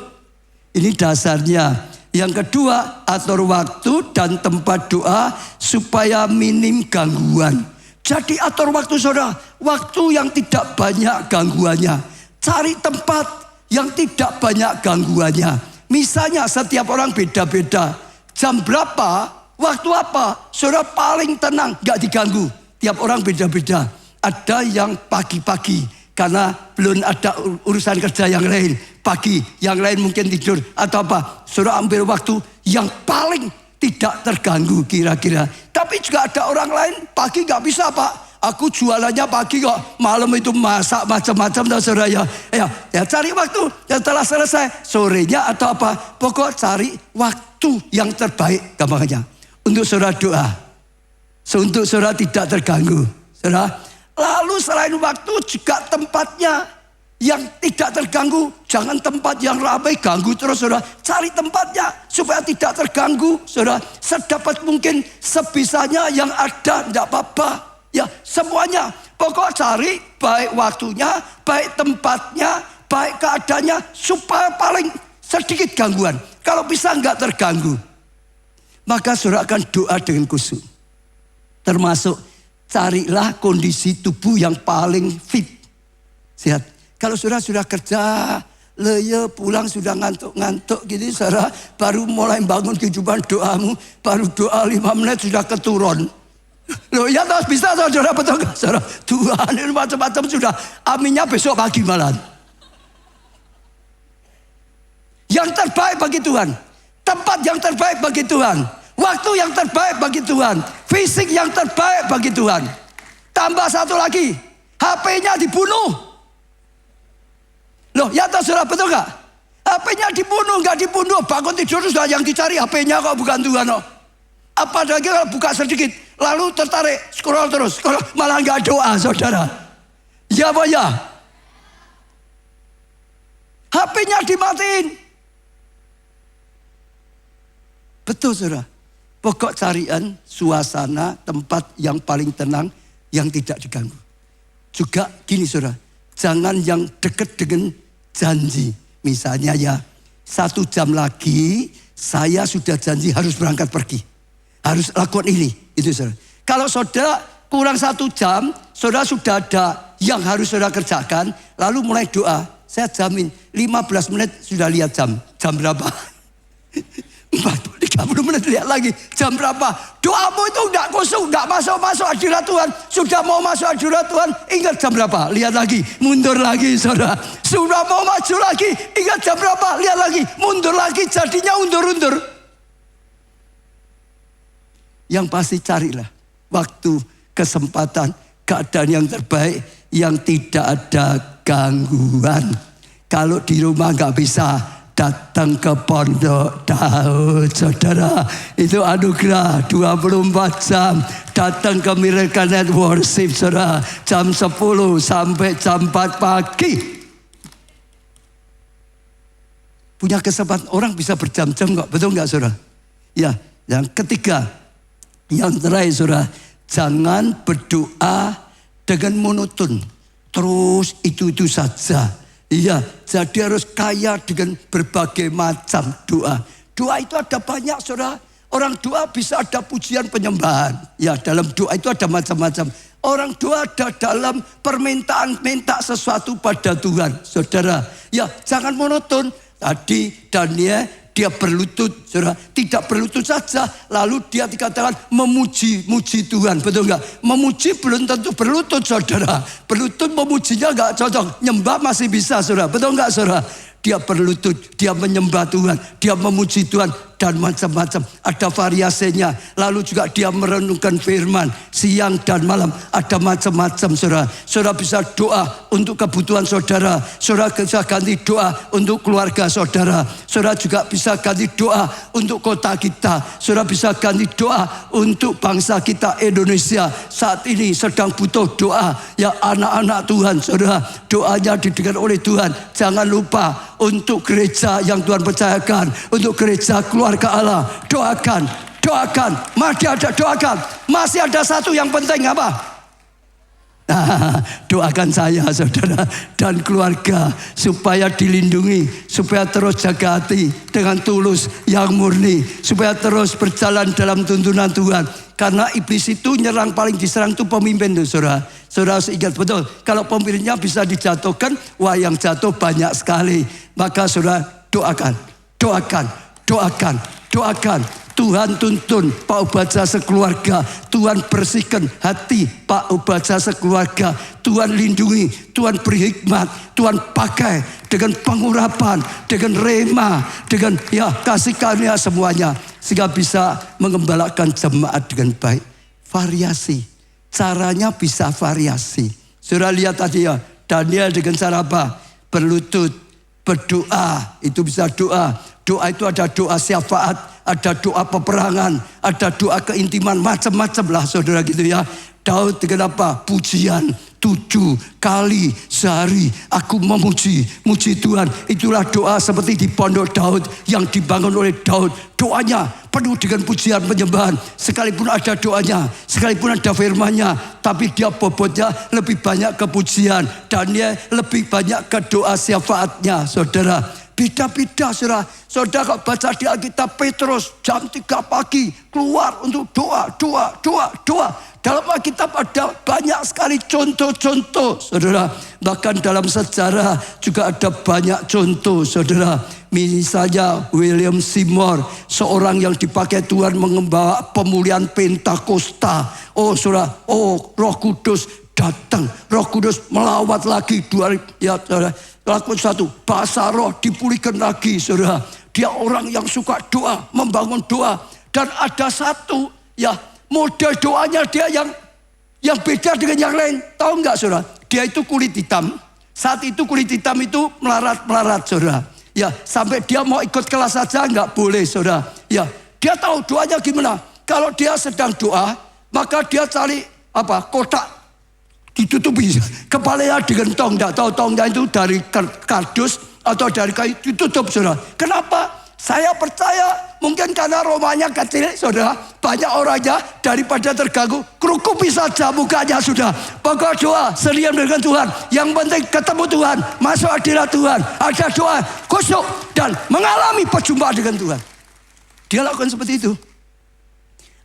Ini dasarnya. Yang kedua, atur waktu dan tempat doa supaya minim gangguan. Jadi atur waktu saudara, waktu yang tidak banyak gangguannya. Cari tempat yang tidak banyak gangguannya. Misalnya setiap orang beda-beda. Jam berapa, waktu apa, saudara paling tenang, gak diganggu. Tiap orang beda-beda. Ada yang pagi-pagi. Karena belum ada urusan kerja yang lain. Pagi, yang lain mungkin tidur. Atau apa, saudara ambil waktu yang paling tidak terganggu kira-kira. Tapi juga ada orang lain, pagi gak bisa pak. Aku jualannya pagi kok. Malam itu masak macam-macam. Saudara ya cari waktu. Setelah selesai, sorenya atau apa. Pokok cari waktu yang terbaik. Gampangnya. Untuk saudara doa. Untuk saudara tidak terganggu. Saudara. Lalu selain waktu juga tempatnya yang tidak terganggu. Jangan tempat yang ramai ganggu terus saudara. Cari tempatnya supaya tidak terganggu saudara. Sedapat mungkin sebisanya yang ada tidak apa-apa. Ya semuanya. Pokok cari baik waktunya, baik tempatnya, baik keadaannya. Supaya paling sedikit gangguan. Kalau bisa enggak terganggu. Maka saudara akan doa dengan khusyuk. Termasuk carilah kondisi tubuh yang paling fit. Sehat. Kalau saudara sudah kerja, ya pulang sudah ngantuk-ngantuk gitu saudara. Baru mulai bangun kehidupan doamu. Baru doa 5 menit sudah keturun. Loh ya terus bisa saudara, betul gak saudara? Tuhan ini macam-macam sudah. Aminnya besok pagi malam. Yang terbaik bagi Tuhan. Tempat yang terbaik bagi Tuhan. Waktu yang terbaik bagi Tuhan. Fisik yang terbaik bagi Tuhan. Tambah satu lagi. HP-nya dibunuh. Loh ya terus saudara, betul gak? HP-nya dibunuh, gak dibunuh. Bangun tidur sudah yang dicari HP-nya kok, bukan Tuhan kok. Apalagi kalau buka sedikit, lalu tertarik, scroll terus, malah nggak doa, saudara. Ya apa ya? HP-nya dimatiin. Betul, saudara. Pokok carian suasana tempat yang paling tenang, yang tidak diganggu. Juga gini, saudara, jangan yang dekat dengan janji. Misalnya ya, 1 jam lagi saya sudah janji harus berangkat pergi. Harus lakukan ini, itu saudara. Kalau saudara kurang 1 jam, saudara sudah ada yang harus saudara kerjakan, lalu mulai doa. Saya jamin 15 menit sudah lihat jam. Jam berapa? 30 menit lihat lagi. Jam berapa? Doamu itu tidak kosong, tidak masuk hadirat Tuhan. Sudah mau masuk hadirat Tuhan, ingat jam berapa? Lihat lagi, mundur lagi saudara. Sudah mau maju lagi, ingat jam berapa? Lihat lagi, mundur lagi, jadinya undur-undur. Yang pasti carilah waktu, kesempatan, keadaan yang terbaik, yang tidak ada gangguan. Kalau di rumah nggak bisa, datang ke Pondok Daud, saudara. Itu anugerah 24 jam. Datang ke Miracle Net Worship, saudara. Jam 10 sampai jam 4 pagi. Punya kesempatan, orang bisa berjam-jam kok, betul nggak saudara? Ya, yang ketiga. Yang terakhir saudara, jangan berdoa dengan monoton. Terus itu saja. Iya, jadi harus kaya dengan berbagai macam doa. Doa itu ada banyak saudara. Orang doa bisa ada pujian penyembahan. Ya, dalam doa itu ada macam-macam. Orang doa ada dalam permintaan minta sesuatu pada Tuhan. Saudara, ya jangan monoton. Tadi Daniel dia berlutut, saudara. Tidak berlutut saja, lalu dia dikatakan memuji Tuhan, betul nggak? Memuji belum tentu berlutut, saudara. Berlutut memujinya nggak cocok, nyembah masih bisa, saudara. Betul nggak, saudara? Dia berlutut, dia menyembah Tuhan, dia memuji Tuhan, dan macam-macam. Ada variasinya. Lalu juga dia merenungkan firman siang dan malam. Ada macam-macam, saudara. Saudara bisa doa untuk kebutuhan saudara. Saudara bisa ganti doa untuk keluarga saudara. Saudara juga bisa ganti doa untuk kota kita. Saudara bisa ganti doa untuk bangsa kita Indonesia. Saat ini sedang butuh doa. Ya anak-anak Tuhan, saudara. Doanya didengar oleh Tuhan. Jangan lupa untuk gereja yang Tuhan percayakan. Untuk gereja keluarga Allah. Doakan. Masih ada satu yang penting apa? Doakan saya saudara dan keluarga supaya dilindungi, supaya terus jaga hati dengan tulus yang murni, supaya terus berjalan dalam tuntunan Tuhan. Karena iblis itu nyerang, paling diserang itu pemimpin tuh saudara. Saudara harus ingat betul, kalau pemimpinnya bisa dijatuhkan, wah yang jatuh banyak sekali. Maka saudara doakan. Tuhan tuntun Pak Ubaja sekeluarga. Tuhan bersihkan hati Pak Ubaja sekeluarga. Tuhan lindungi, Tuhan beri hikmat, Tuhan pakai dengan pengurapan, dengan rema, dengan ya kasih karunia semuanya. Sehingga bisa mengembalakan jemaat dengan baik. Variasi, caranya bisa variasi. Saudara lihat tadi ya, Daniel dengan cara apa? Berlutut, berdoa, itu bisa doa. Doa itu ada doa syafaat, ada doa peperangan, ada doa keintiman, macam-macam lah saudara gitu ya. Daud dengan apa? Pujian 7 kali sehari aku memuji Tuhan. Itulah doa seperti di Pondok Daud yang dibangun oleh Daud. Doanya penuh dengan pujian penyembahan. Sekalipun ada doanya, sekalipun ada firmannya, tapi dia bobotnya lebih banyak ke pujian. Daniel lebih banyak ke doa syafaatnya saudara. Beda-beda saudara. Saudara kalau baca di Alkitab, Petrus jam 3 pagi keluar untuk doa. Dalam Alkitab ada banyak sekali contoh-contoh, saudara. Bahkan dalam sejarah juga ada banyak contoh, saudara. Misalnya William Seymour, seorang yang dipakai Tuhan membawa pemulihan Pentakosta. Oh saudara, Roh Kudus datang, Roh Kudus melawat lagi. Ya saudara, Lakukan 1, bahasa roh dipulihkan lagi, saudara. Dia orang yang suka doa, membangun doa. Dan ada satu, ya model doanya dia yang beda dengan yang lain. Tahu nggak, saudara? Dia itu kulit hitam. Saat itu kulit hitam itu melarat, saudara. Ya, sampai dia mau ikut kelas saja nggak boleh, saudara. Ya, dia tahu doanya gimana. Kalau dia sedang doa, maka dia cari kotak ditutupi kepalanya dengan tong. Tidak tahu tongnya itu dari kardus atau dari kayu, ditutup, saudara. Kenapa? Saya percaya mungkin karena rumahnya kecil, saudara. Banyak orangnya, daripada terganggu, kerukupi saja mukanya, sudah. Pokok doa serius dengan Tuhan. Yang penting ketemu Tuhan, masuk hadirat Tuhan, ada doa khusyuk dan mengalami perjumpaan dengan Tuhan. Dia lakukan seperti itu.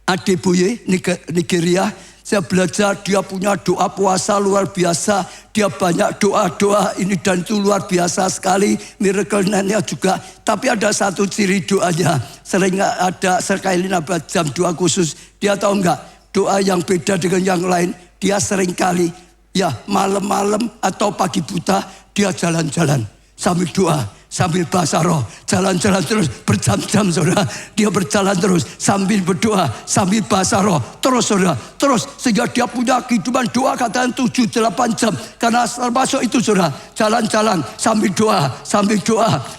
Adeboye, Nigeria, saya belajar dia punya doa puasa luar biasa. Dia banyak doa-doa ini dan itu luar biasa sekali. Miracle-nya juga. Tapi ada satu ciri doanya. Sering ada sekali jam doa khusus. Dia tahu enggak? Doa yang beda dengan yang lain. Dia sering kali ya malam-malam atau pagi buta dia jalan-jalan sambil doa. Sambil bahasa roh, jalan-jalan terus berjam-jam, saudara. Dia berjalan terus sambil berdoa, sambil bahasa roh, terus, saudara. Terus sehingga dia punya kehidupan doa katakan 7-8 jam. Karena termasuk itu, saudara. Jalan-jalan sambil doa,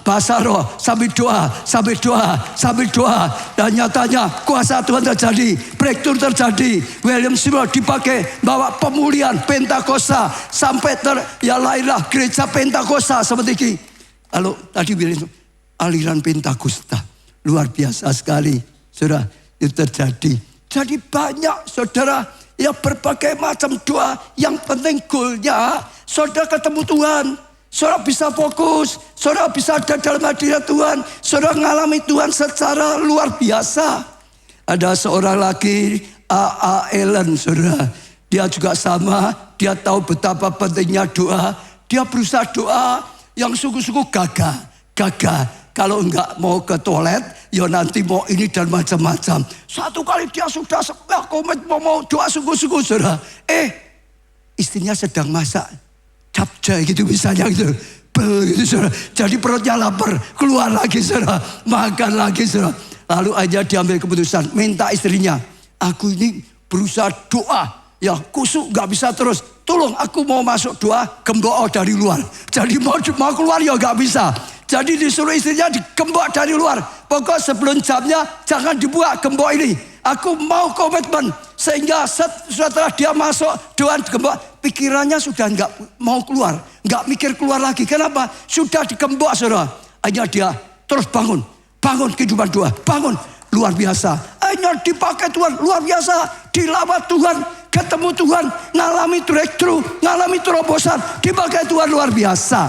bahasa roh, sambil doa, sambil doa. Dan nyatanya kuasa Tuhan terjadi, breakthrough terjadi. William Seymour dipakai bawa pemulihan Pentakosta sampai lahirlah gereja Pentakosta seperti ini. Kalau tadi bilang aliran Pentakosta luar biasa sekali, saudara, itu terjadi. Jadi banyak, saudara, ya berbagai macam doa. Yang penting goalnya saudara ketemu Tuhan, saudara bisa fokus, saudara bisa ada dalam hadirat Tuhan, saudara mengalami Tuhan secara luar biasa. Ada seorang lagi A.A. Allen, saudara, dia juga sama. Dia tahu betapa pentingnya doa. Dia berusaha doa yang sungguh-sungguh gagah. Kalau enggak mau ke toilet, ya nanti mau ini dan macam-macam. Satu kali dia sudah komet mau doa sungguh-sungguh, saudara. Istrinya sedang masak capcay gitu misalnya gitu. Begitu, saudara. Jadi perutnya lapar, keluar lagi, saudara. Makan lagi, saudara. Lalu aja diambil keputusan, minta istrinya, aku ini berusaha doa. Ya kusuk gak bisa terus. Tolong aku mau masuk doa gembok dari luar. Jadi mau keluar ya gak bisa. Jadi disuruh istrinya digembok dari luar. Pokok sebelum jamnya jangan dibuat gembok ini. Aku mau komitmen. Sehingga setelah dia masuk doa gembok, pikirannya sudah gak mau keluar. Gak mikir keluar lagi. Kenapa? Sudah digembok, saudara. Hanya dia terus bangun. Bangun kehidupan doa. Bangun. Luar biasa. Hanya dipakai Tuhan. Luar biasa. Dilawat Tuhan. Ketemu Tuhan, ngalami breakthrough, ngalami terobosan, dipakai Tuhan luar biasa.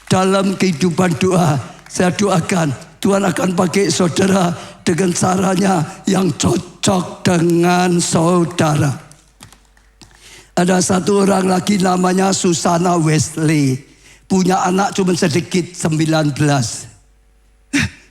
Dalam kehidupan doa, saya doakan Tuhan akan pakai saudara dengan caranya yang cocok dengan saudara. Ada satu orang lagi namanya Susana Wesley. Punya anak cuma sedikit, 19.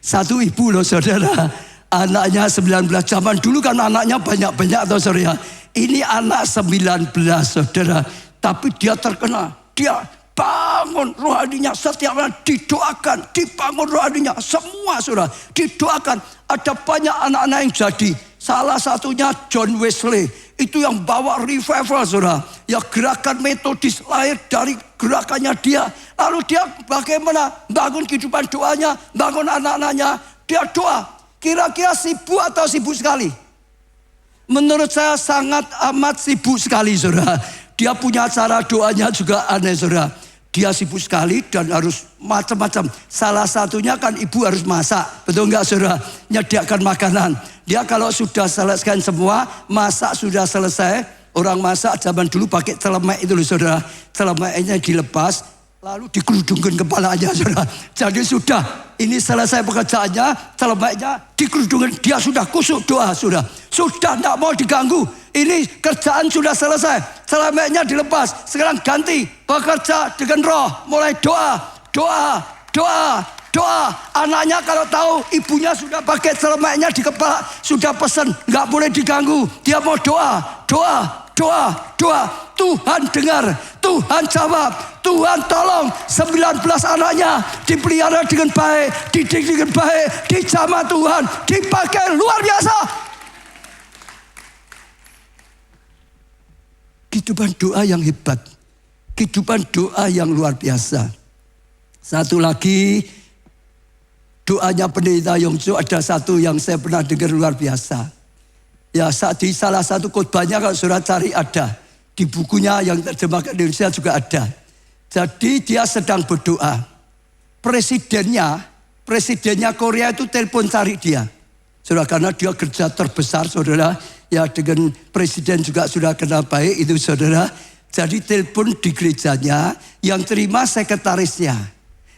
Satu ibu loh, saudara. Anaknya 19. Zaman dulu kan anaknya banyak-banyak atau saudara. Ini anak 19, saudara. Tapi dia terkenal. Dia bangun rohaninya. Setiap orang didoakan. Dibangun rohaninya. Semua, saudara. Didoakan. Ada banyak anak-anak yang jadi. Salah satunya John Wesley. Itu yang bawa revival, saudara. Ya gerakan metodis lahir dari gerakannya dia. Lalu dia bagaimana bangun kehidupan doanya. Bangun anak-anaknya. Dia doa. Kira-kira sibuk atau sibuk sekali? Menurut saya sangat amat sibuk sekali, saudara. Dia punya cara doanya juga aneh, saudara. Dia sibuk sekali dan harus macam-macam. Salah satunya kan ibu harus masak. Betul enggak, saudara? Menyediakan makanan. Dia kalau sudah selesai semua, masak sudah selesai. Orang masak zaman dulu pakai celemek itu loh, saudara. Celemeknya dilepas, lalu dikerudungkan kepalanya, saudara. Jadi sudah, ini selesai pekerjaannya, celemeknya dikerudungkan. Dia sudah kusuk doa, saudara. Sudah tidak mau diganggu. Ini kerjaan sudah selesai. Celemeknya dilepas. Sekarang ganti. Bekerja dengan roh. Mulai doa. Doa. Doa. Doa. Anaknya kalau tahu ibunya sudah pakai celemeknya di kepala. Sudah pesan. Nggak boleh diganggu. Dia mau doa. Doa. Doa. Doa. Tuhan dengar. Tuhan jawab. Tuhan tolong. 19 anaknya dipelihara dengan baik. Didik dengan baik. Dijamah Tuhan. Dipakai luar biasa. Kehidupan doa yang hebat. Kehidupan doa yang luar biasa. Satu lagi, doanya pendeta Yongso ada satu yang saya pernah dengar luar biasa. Ya, di salah satu khotbahnya kalau saudara cari ada. Di bukunya yang terjemahkan di Indonesia juga ada. Jadi dia sedang berdoa. Presidennya Korea itu telepon cari dia. Saudara, karena dia kerja terbesar, saudara. Ya, dengan presiden juga sudah kenal baik itu, saudara. Jadi telepon di gerejanya, yang terima sekretarisnya.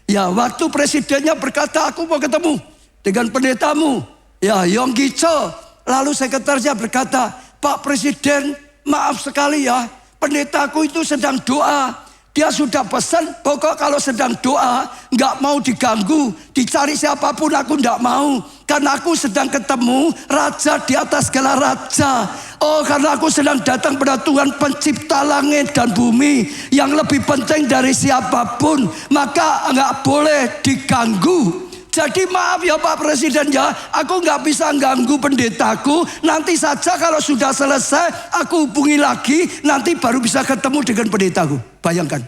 Ya, waktu presidennya berkata, aku mau ketemu dengan pendetamu. Ya, Yonggi Cho. Lalu sekretarisnya berkata, Pak Presiden, maaf sekali ya, pendetaku itu sedang doa. Dia sudah pesan, pokok kalau sedang doa, nggak mau diganggu, dicari siapapun aku nggak mau. Karena aku sedang ketemu raja di atas segala raja. Oh, karena aku sedang datang pada Tuhan pencipta langit dan bumi. Yang lebih penting dari siapapun, maka nggak boleh diganggu. Jadi maaf ya Pak Presiden ya, aku nggak bisa ganggu pendetaku. Nanti saja kalau sudah selesai, aku hubungi lagi. Nanti baru bisa ketemu dengan pendetaku. Bayangkan,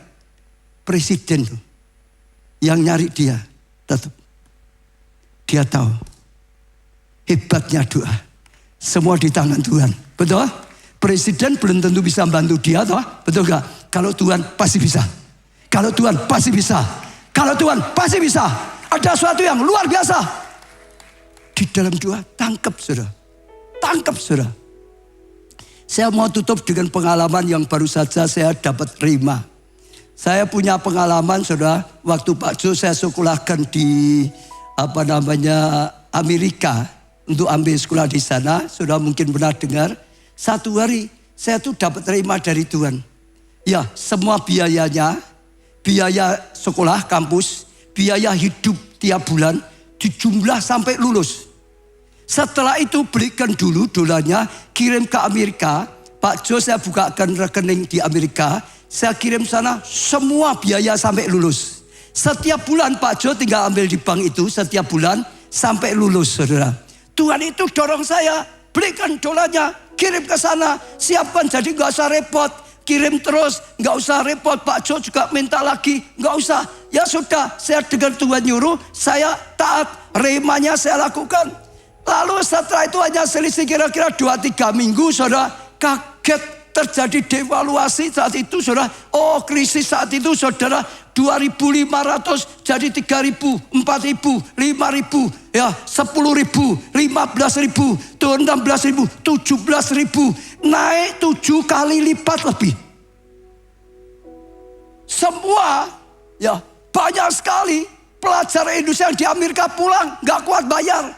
presiden tuh yang nyari dia, tetap dia tahu hebatnya doa. Semua di tangan Tuhan, betul? Presiden belum tentu bisa bantu dia, toh? Betul nggak? Kalau Tuhan pasti bisa. Kalau Tuhan pasti bisa. Kalau Tuhan pasti bisa. Ada sesuatu yang luar biasa. Di dalam doa, tangkap saudara. Tangkap saudara. Saya mau tutup dengan pengalaman yang baru saja saya dapat terima. Saya punya pengalaman saudara. Waktu Pak Jo saya sekolahkan di Amerika. Untuk ambil sekolah di sana. Saudara mungkin pernah dengar. Satu hari saya tuh dapat terima dari Tuhan. Ya, semua biayanya. Biaya sekolah, kampus. Biaya hidup tiap bulan dijumlah sampai lulus. Setelah itu belikan dulu dolarnya, kirim ke Amerika. Pak Jo saya bukakan rekening di Amerika. Saya kirim sana semua biaya sampai lulus. Setiap bulan Pak Jo tinggal ambil di bank itu setiap bulan sampai lulus, saudara. Tuhan itu dorong saya, belikan dolarnya, kirim ke sana, siapkan jadi gak usah repot. Kirim terus, gak usah repot. Pak Jo juga minta lagi, gak usah. Ya sudah, saya dengar Tuhan nyuruh, saya taat, remanya saya lakukan. Lalu setelah itu hanya selisih kira-kira 2-3 minggu, saudara, kaget terjadi devaluasi saat itu, saudara. Oh, krisis saat itu, saudara, 2.500 jadi 3.000, 4.000, 5.000, ya 10.000, 15.000, turun 16.000, 17.000. Naik 7 kali lipat lebih. Semua ya banyak sekali pelajar Indonesia yang di Amerika pulang gak kuat bayar.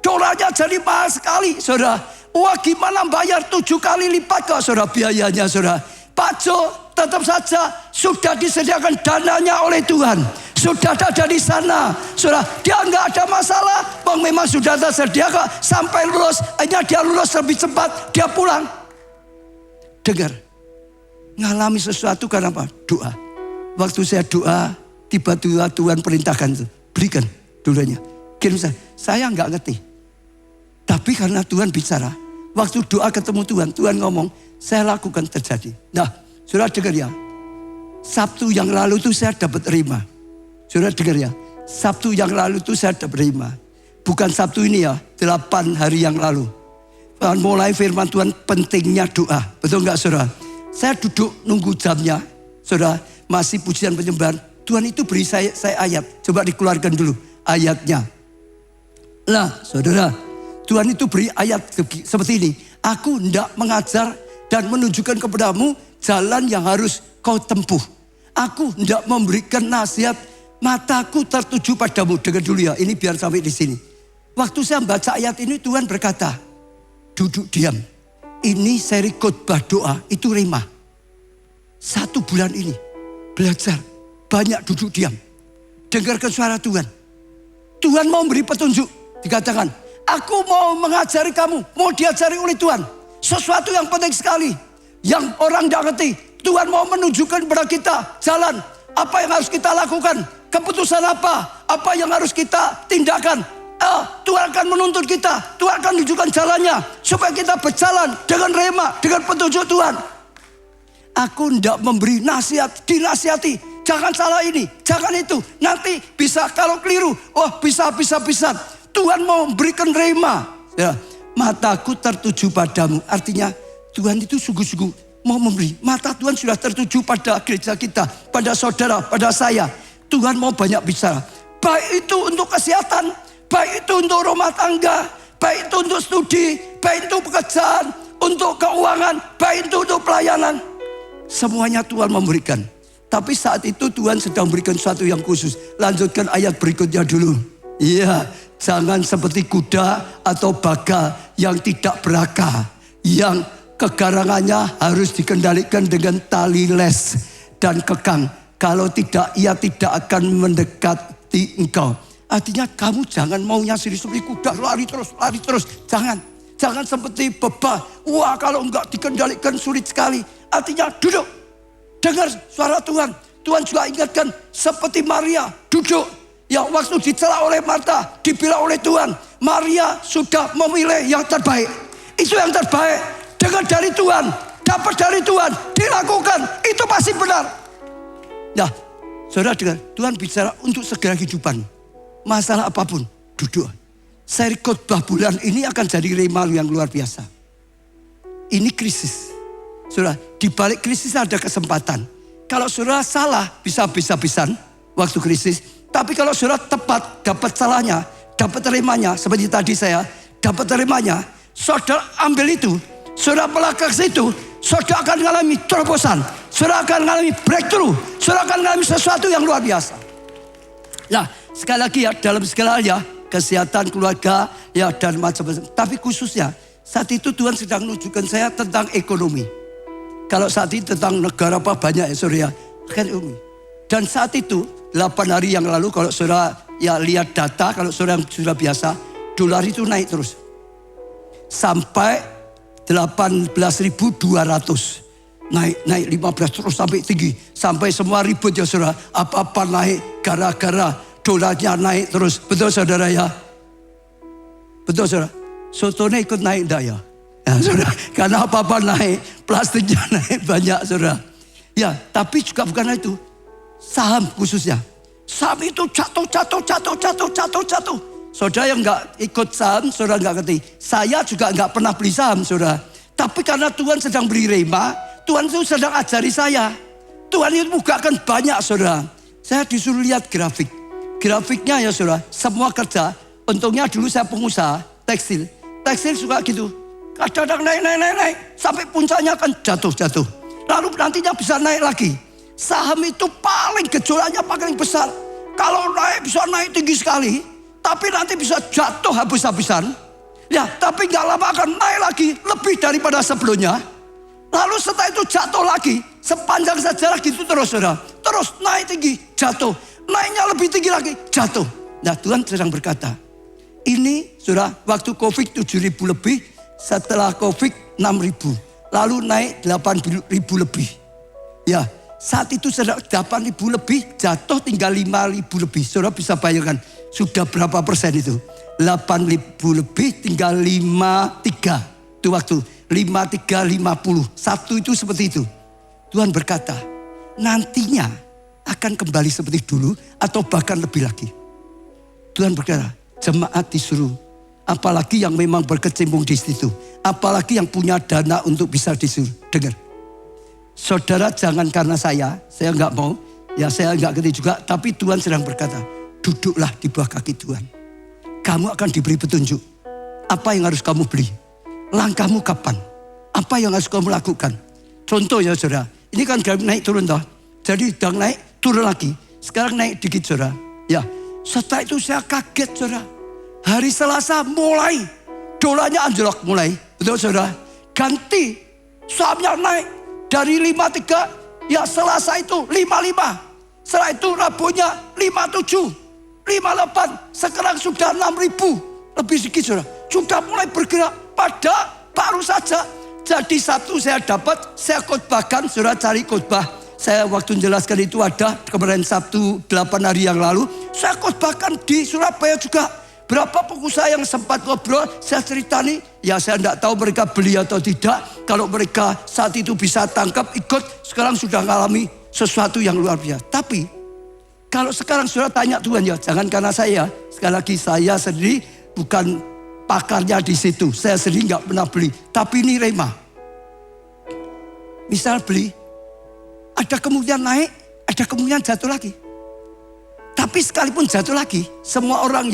Dolarnya jadi mahal sekali, saudara. Wah, gimana bayar 7 kali lipat kok, saudara, biayanya, saudara. Pak Jo tetap saja sudah disediakan dananya oleh Tuhan. Sudah ada di sana, saudara. Dia nggak ada masalah. Bang, memang sudah tersedia kok. Sampai lulus, hanya dia lulus lebih cepat, dia pulang. Dengar, ngalami sesuatu karena apa? Doa. Waktu saya doa, tiba-tiba Tuhan perintahkan itu, berikan dolarnya. Kirim saya nggak ngerti. Tapi karena Tuhan bicara, waktu doa ketemu Tuhan, Tuhan ngomong, saya lakukan terjadi. Nah, saudara dengar ya, Sabtu yang lalu itu saya dapat terima. Saudara dengar ya, Sabtu yang lalu itu saya dapat terima. Bukan Sabtu ini ya, 8 hari yang lalu. Mulai firman Tuhan pentingnya doa. Betul nggak, saudara? Saya duduk nunggu jamnya, saudara, masih pujian penyembahan. Tuhan itu beri saya ayat. Coba dikeluarkan dulu ayatnya. Nah, saudara, Tuhan itu beri ayat seperti ini. Aku hendak mengajar dan menunjukkan kepadamu jalan yang harus kau tempuh. Aku hendak memberikan nasihat, mataku tertuju padamu. Dengar dulu ya, ini biar sampai di sini. Waktu saya baca ayat ini, Tuhan berkata, duduk diam. ini seri khotbah doa, itu rema. 1 bulan ini belajar, banyak duduk diam. Dengarkan suara Tuhan. Tuhan mau beri petunjuk. Dikatakan, aku mau mengajari kamu, mau diajari oleh Tuhan. Sesuatu yang penting sekali, yang orang tidak ngerti. Tuhan mau menunjukkan kepada kita jalan, apa yang harus kita lakukan, keputusan apa yang harus kita tindakan. Tuhan akan menuntun kita, Tuhan akan menunjukkan jalannya, supaya kita berjalan dengan rema, dengan petunjuk Tuhan. Aku tidak memberi nasihat, dinasihati. Jangan salah ini, jangan itu. Nanti bisa kalau keliru, bisa. Tuhan mau memberikan rema. Ya, mataku tertuju padamu. Artinya Tuhan itu sungguh-sungguh mau memberi. Mata Tuhan sudah tertuju pada gereja kita, pada saudara, pada saya. Tuhan mau banyak bicara. Baik itu untuk kesehatan, baik itu untuk rumah tangga, baik itu untuk studi, baik itu pekerjaan, untuk keuangan, baik itu untuk pelayanan. Semuanya Tuhan memberikan. Tapi saat itu Tuhan sedang memberikan sesuatu yang khusus. Lanjutkan ayat berikutnya dulu. Iya, jangan seperti kuda atau baga yang tidak berakal, yang kegarangannya harus dikendalikan dengan tali les dan kekang. Kalau tidak, ia tidak akan mendekati engkau. Artinya kamu jangan maunya seperti kuda, lari terus. Jangan seperti bebah. Wah, kalau enggak dikendalikan sulit sekali. Artinya duduk, dengar suara Tuhan. Tuhan juga ingatkan seperti Maria duduk. Yang waktu dicela oleh Marta, dibilang oleh Tuhan, Maria sudah memilih yang terbaik. Itu yang terbaik. Dengar dari Tuhan, dapat dari Tuhan, dilakukan. Itu pasti benar. Nah, saudara dengar, Tuhan bicara untuk segera kehidupan. Masalah apapun, duduk. Seri khotbah bulan ini akan jadi rema yang luar biasa. Ini krisis. Saudara, di balik krisis ada kesempatan. Kalau saudara salah, bisa habis-habisan waktu krisis. Tapi kalau saudara tepat, dapat salahnya, dapat terimanya. Seperti tadi saya, dapat terimanya. Saudara ambil itu, saudara melangkah ke situ, saudara akan mengalami terobosan. Saudara akan mengalami breakthrough. Saudara akan mengalami sesuatu yang luar biasa. Nah, sekali lagi ya, dalam segala hal ya, kesehatan, keluarga, ya dan macam-macam. Tapi khususnya, saat itu Tuhan sedang menunjukkan saya tentang ekonomi. Kalau saat itu tentang negara apa banyak ya saudara, kan ekonomi. Dan saat itu, 8 hari yang lalu kalau saudara ya lihat data, kalau saudara yang sudah biasa, dolar itu naik terus. Sampai 18.200. Naik 15 terus sampai tinggi. Sampai semua ribut ya saudara. Apa-apa naik gara-gara dolarnya naik terus. Betul saudara ya? Betul saudara? Sotonya ikut naik enggak ya? Ya saudara, karena apa-apa naik. Plastiknya naik banyak saudara. Ya, tapi juga bukan itu. Saham khususnya. Saham itu jatuh. Saudara yang enggak ikut saham, saudara enggak ngerti. Saya juga enggak pernah beli saham saudara. Tapi karena Tuhan sedang beri rema, Tuhan itu sedang ajari saya. Tuhan itu bukakan banyak saudara. Saya disuruh lihat grafik. Grafiknya ya saudara, semua kerja. Untungnya dulu saya pengusaha tekstil. Tekstil suka gitu. Kadang-kadang naik. Sampai puncaknya akan jatuh. Lalu nantinya bisa naik lagi. Saham itu paling gejolaknya paling besar. Kalau naik bisa naik tinggi sekali. Tapi nanti bisa jatuh habis-habisan. Ya, tapi gak lama akan naik lagi. Lebih daripada sebelumnya. Lalu setelah itu jatuh lagi. Sepanjang sejarah gitu terus saudara. Terus naik tinggi, jatuh. Naiknya lebih tinggi lagi, jatuh. Nah Tuhan sedang berkata. Ini saudara, waktu Covid 7.000 lebih. Setelah Covid 6.000. Lalu naik 8.000 lebih. Ya, saat itu saudara 8.000 lebih. Jatuh tinggal 5.000 lebih. Saudara bisa bayangkan. Sudah berapa persen itu? 8.000 lebih tinggal 53. Itu waktu 53, 50. Satu itu seperti itu. Tuhan berkata, nantinya akan kembali seperti dulu atau bahkan lebih lagi. Tuhan berkata, jemaat disuruh. Apalagi yang memang berkecimpung di situ. Apalagi yang punya dana untuk bisa disuruh. Dengar. Saudara jangan karena saya enggak mau. Ya saya enggak ngerti juga. Tapi Tuhan sedang berkata, duduklah di bawah kaki Tuhan. Kamu akan diberi petunjuk. Apa yang harus kamu beli? Langkahmu kapan? Apa yang harus kamu lakukan? Contoh ya saudara. Ini kan naik turun toh. Jadi udah naik turun lagi. Sekarang naik dikit saudara. Ya. Setelah itu saya kaget saudara. Hari Selasa mulai. Dolarnya anjlok mulai. Betul saudara. ganti. Sahamnya naik dari 53, ya Selasa itu 55. Setelah itu Rabunya 57, 58. Sekarang sudah 6.000. Lebih sedikit saudara. Sudah mulai bergerak pada baru saja. Jadi Sabtu saya dapat, saya khotbahkan, saudara cari khotbah. Saya waktu menjelaskan itu ada kemarin Sabtu 8 hari yang lalu. Saya khotbahkan di Surabaya juga. Berapa pengusaha yang sempat ngobrol, saya ceritani. Ya saya tidak tahu mereka beli atau tidak. Kalau mereka saat itu bisa tangkap, ikut. Sekarang sudah mengalami sesuatu yang luar biasa. Tapi kalau sekarang saudara tanya Tuhan, ya jangan karena saya. Sekali lagi saya sendiri bukan pakarnya di situ. Saya sendiri nggak pernah beli. Tapi ini rema. Misal beli, ada kemungkinan naik, ada kemungkinan jatuh lagi. Tapi sekalipun jatuh lagi, semua orang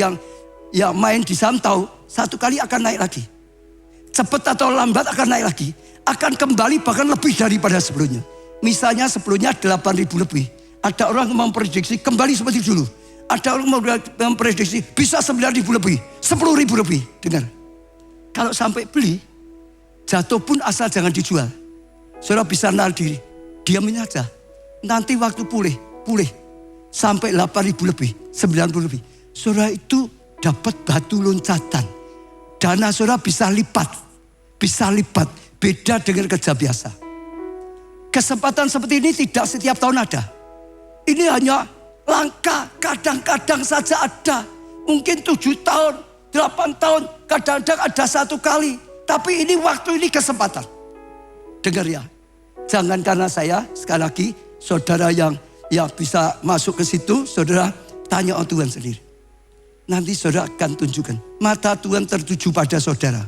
yang main di saham tahu satu kali akan naik lagi. Cepat atau lambat akan naik lagi. Akan kembali bahkan lebih daripada sebelumnya. Misalnya sebelumnya 8.000 lebih. Ada orang yang memprediksi kembali seperti dulu. Ada orang memprediksi bisa 9.000 lebih. 10.000 lebih. Dengar. Kalau sampai beli, jatuh pun asal jangan dijual. Saudara bisa nahan diri. Diamin aja. Nanti waktu pulih. Sampai 8.000 lebih. 90 lebih. Saudara itu dapat batu loncatan. Dana saudara bisa lipat. Beda dengan kerja biasa. Kesempatan seperti ini tidak setiap tahun ada. Ini hanya langka. Kadang-kadang saja ada. Mungkin 7 tahun, 8 tahun. Kadang-kadang ada 1 kali. Tapi ini waktu, ini kesempatan. Dengar ya. Jangan karena saya, sekali lagi, saudara yang bisa masuk ke situ, saudara tanya Tuhan sendiri. Nanti saudara akan tunjukkan. Mata Tuhan tertuju pada saudara.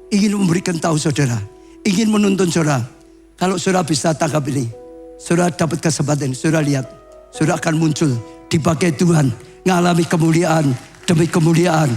Ingin memberikan tahu saudara. Ingin menuntun saudara. Kalau saudara bisa tangkap ini. Saudara dapat kesempatan. Saudara lihat. Saudara akan muncul. Dipakai Tuhan. Ngalami kemuliaan demi kemuliaan.